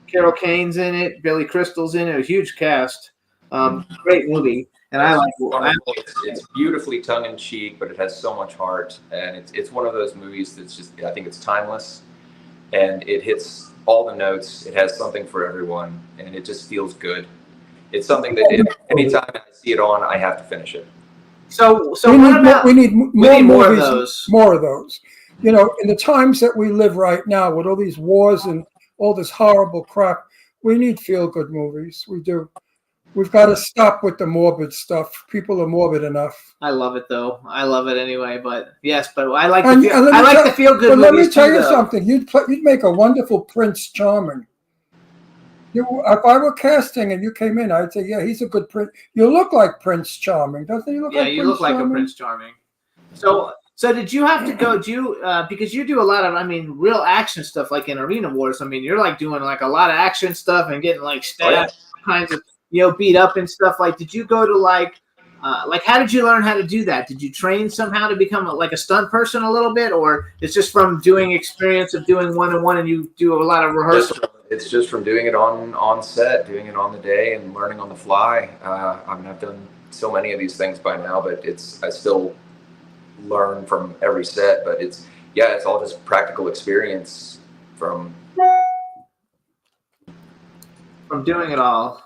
Carol Kane's in it, Billy Crystal's in it, a huge cast. Great movie. And I like it. It's beautifully tongue-in-cheek, but it has so much heart, and it's one of those movies that's just, I think it's timeless, and it hits all the notes. It has something for everyone, and it just feels good. It's something that anytime I see it on, I have to finish it. So we need more of movies, those. more of those. In the times that we live right now, with all these wars and all this horrible crap, we need feel-good movies. We do. We've got to stop with the morbid stuff. People are morbid enough. I love it, though. I love it anyway. But yes, but I like And- the and let me tell- feel-good But movies let me tell too, you though. something. You'd make a wonderful Prince Charming. If I were casting and you came in, I'd say, yeah, he's a good Prince. You look like Prince Charming, doesn't he? Look Yeah, like you Prince look like Charming? a Prince Charming. So did you have to go? Because you do a lot of, real action stuff, like in Arena Wars. You're like doing like a lot of action stuff and getting like stabbed, kinds of beat up and stuff. Like, did you go to like how did you learn how to do that? Did you train somehow to become like a stunt person a little bit, or it's just from doing experience of doing one-on-one and you do a lot of rehearsal? It's just from doing it on set, doing it on the day, and learning on the fly. I've done so many of these things by now, but I still learn from every set. But it's all just practical experience from doing it all.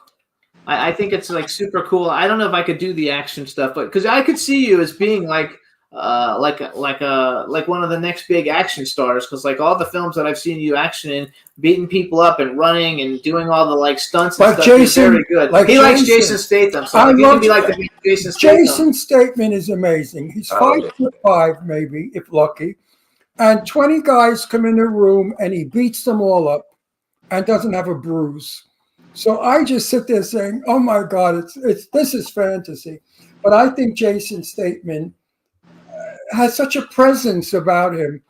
I think it's like super cool. I don't know if I could do the action stuff, but because I could see you as being like one of the next big action stars. Because like all the films that I've seen you action in, beating people up and running and doing all the like stunts and Like stuff, Jason- you're very good. like He likes Jason. Jason Statham, so I like, you love can be like the Jason Statham. Jason Statham is amazing. He's 5'5", maybe, if lucky. And 20 guys come in a room and he beats them all up and doesn't have a bruise. So I just sit there saying, oh my God, this is fantasy. But I think Jason Statham has such a presence about him.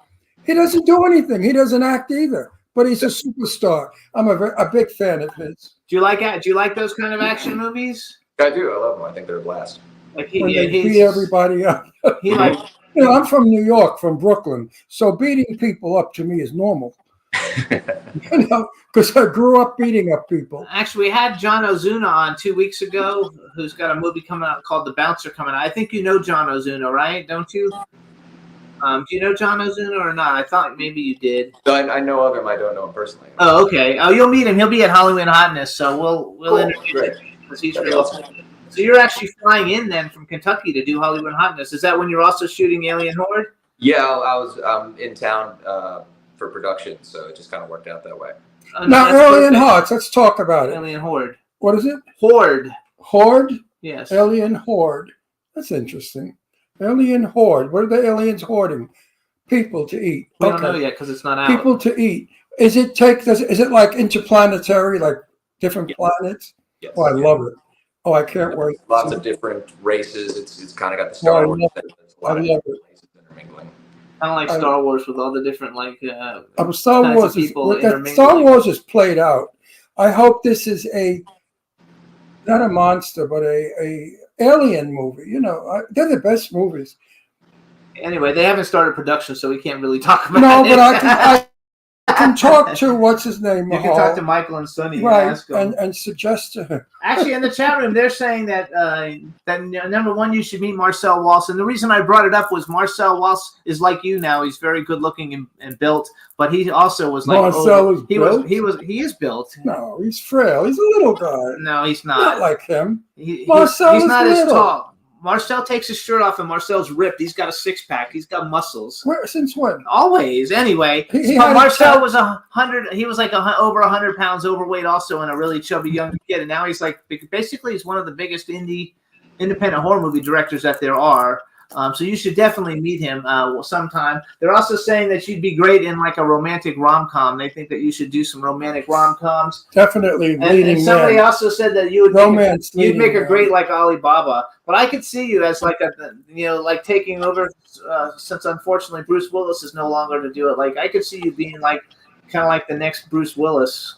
He doesn't do anything. He doesn't act either, but he's a superstar. I'm a big fan of his. Do you like those kind of action movies? I do. I love them. I think they're a blast. Like When they beat everybody up. He like I'm from New York, from Brooklyn, so beating people up to me is normal. You know, because I grew up beating up people. Actually, we had John Ozuna on 2 weeks ago, who's got a movie coming out called The Bouncer coming out. I think you know John Ozuna, right? Don't you? Do you know John Ozuna or not? I thought maybe you did. So I know of him. I don't know him personally. Oh, okay. Oh, you'll meet him. He'll be at Halloween Hotness, so we'll introduce great. him because he's real awesome. So you're actually flying in then from Kentucky to do Hollywood Hotness. Is that when you're also shooting Alien Horde? Yeah, I was in town for production, so it just kind of worked out that way. Now, Alien Hearts, let's talk about it. Alien Horde. What is it? Horde. Horde? Yes. Alien Horde. That's interesting. Alien Horde. What are the aliens hoarding? People to eat. We don't know yet because it's not out. People to eat. Is it like interplanetary, like different planets? Yes. Oh, I love it. Oh, I can't wait. Lots of different races. It's kind of got the Star Wars. I love it. Intermingling. Kind of like Star Wars with all the different Star kinds Wars of is people Star Wars is played out. I hope this is not a monster, but a alien movie. You know, they're the best movies. Anyway, they haven't started production, so we can't really talk about No, it. but I can talk to what's his name. You can talk to Michael and Sonny and right, ask them. and suggest to him. Actually, in the chat room, they're saying that number one, you should meet Marcel Walsh. And the reason I brought it up was Marcel Walsh is like you now. He's very good looking and built, but he also was like Marcel is he built? is built. No, he's frail. He's a little guy. No, he's Not not. like him. Marcel he's not little. as tall. Marcel takes his shirt off and Marcel's ripped. He's got a six pack. He's got muscles. Since when? Always. Anyway, He but had Marcel was 100. He was like over 100 pounds overweight, also, and a really chubby young kid. And now he's like basically he's one of the biggest independent horror movie directors that there are. So you should definitely meet him sometime. They're also saying that you'd be great in like a romantic rom-com. They think that you should do some romantic rom-coms. Definitely leading And somebody man. also said that you would you'd make a great like Alibaba. But I could see you as like like taking over since unfortunately Bruce Willis is no longer to do it. Like I could see you being like kind of like the next Bruce Willis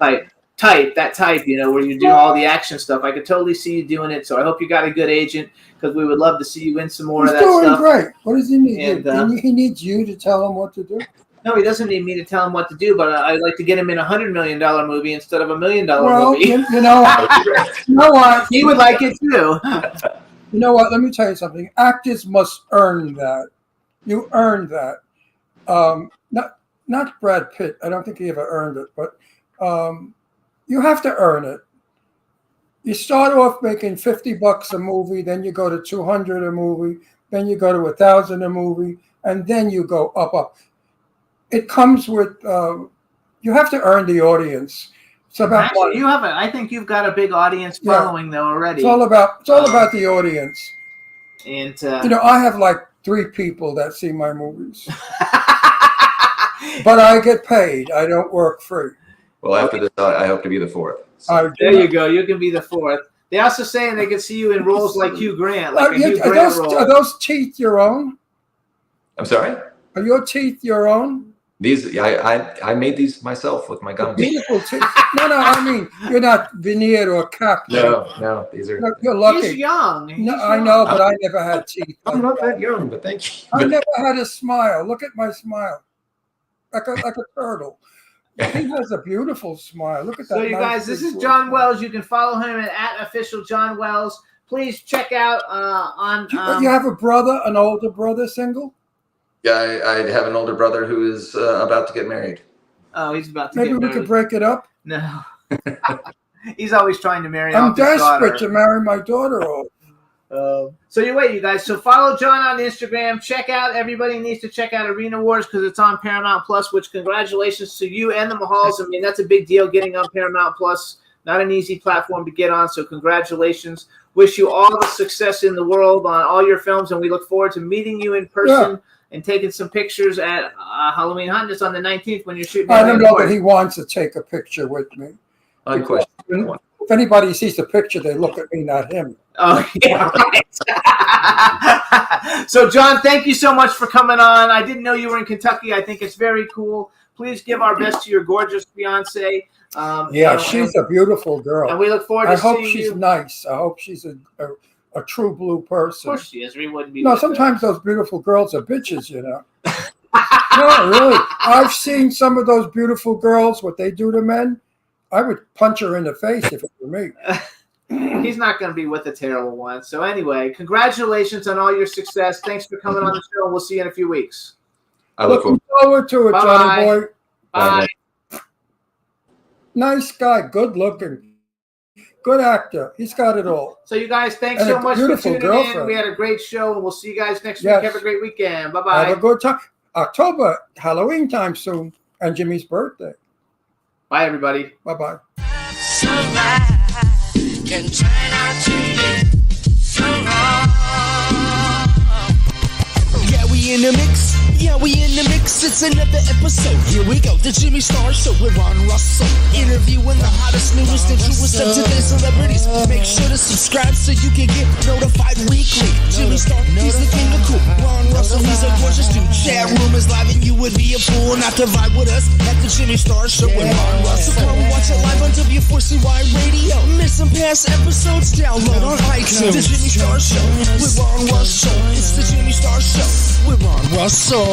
type, where you do all the action stuff. I could totally see you doing it. So I hope you got a good agent because we would love to see you in some more He's of that doing stuff. great. What does he need? And, He needs you to tell him what to do. No, he doesn't need me to tell him what to do, but I'd like to get him in $100 million movie instead of $1 million Well, movie. you know what? He would like it too. You know what? Let me tell you something. Actors must earn that. You earn that. Not Brad Pitt. I don't think he ever earned it, but you have to earn it. You start off making $50 a movie, then you go to $200 a movie, then you go to $1,000 a movie, and then you go up. It comes with you have to earn the audience. It's about Actually, I think you've got a big audience following though already. It's all about the audience. And I have like 3 people that see my movies, but I get paid. I don't work free. Well, after this, I hope to be the 4th. There you go. You can be the 4th. They also saying they could see you in roles like Hugh Grant, like a Hugh Grant role. Are those teeth your own? I'm sorry? Are your teeth your own? These, I made these myself with my gums. Beautiful teeth. No, I mean, you're not veneered or capped. No, these are. You're lucky. He's young. I know, but I never had teeth. I'm not that young, but thank you. I never had a smile. Look at my smile. Like a turtle. He has a beautiful smile. Look at that. So you guys, this is John Wells. You can follow him at official John Wells. Please check out on. You have a brother, an older brother, single? Yeah, I have an older brother who is about to get married. Oh, he's about to Maybe get we married. could break it up. No. He's always trying to marry I'm off his daughter. desperate to marry my daughter off. So you guys. So follow John on Instagram. Everybody needs to check out Arena Wars because it's on Paramount Plus. Which congratulations to you and the Mahals. I mean, that's a big deal getting on Paramount Plus. Not an easy platform to get on. So congratulations. Wish you all the success in the world on all your films, and we look forward to meeting you in person and taking some pictures at Halloween Hotness on the 19th when you're shooting. I don't know that he wants to take a picture with me. Unquestionable. If anybody sees the picture, they look at me, not him. Oh, yeah, right. So, John, thank you so much for coming on. I didn't know you were in Kentucky. I think it's very cool. Please give our best to your gorgeous fiance. She's a beautiful girl. And we look forward to seeing you. I hope she's nice. I hope she's a true blue person. Of course she is. We wouldn't be. No, sometimes those beautiful girls are bitches, you know. No, really. I've seen some of those beautiful girls, what they do to men. I would punch her in the face if it were me. He's not going to be with the terrible one. So anyway, congratulations on all your success. Thanks for coming on the show. We'll see you in a few weeks. I look Looking forward to it, Johnny boy. Bye. Nice guy, good looking, good actor. He's got it all. So you guys, thanks And so a much for beautiful tuning in. girlfriend. We had a great show, and we'll see you guys next Yes. week. Have a great weekend. Bye-bye. Have a good time. October, Halloween time soon, and Jimmy's birthday. Bye, everybody. Bye-bye. Can turn out to be so wrong. Yeah, we in the mix. Yeah, we in the mix. It's another episode. Here we go. The Jimmy Star Show with Ron Russell. Interviewing the hottest, newest, and truest of today's celebrities. Make sure to subscribe so you can get notified weekly. Jimmy Star, he's the king of cool. Ron Russell, he's a gorgeous dude. Chat room is live and you would be a fool not to vibe with us at the Jimmy Star Show with Ron Russell. Come watch it live on W4CY Radio. Miss some past episodes, download on iTunes. The Jimmy Star Show with Ron Russell. It's the Jimmy Star Show with Ron Russell.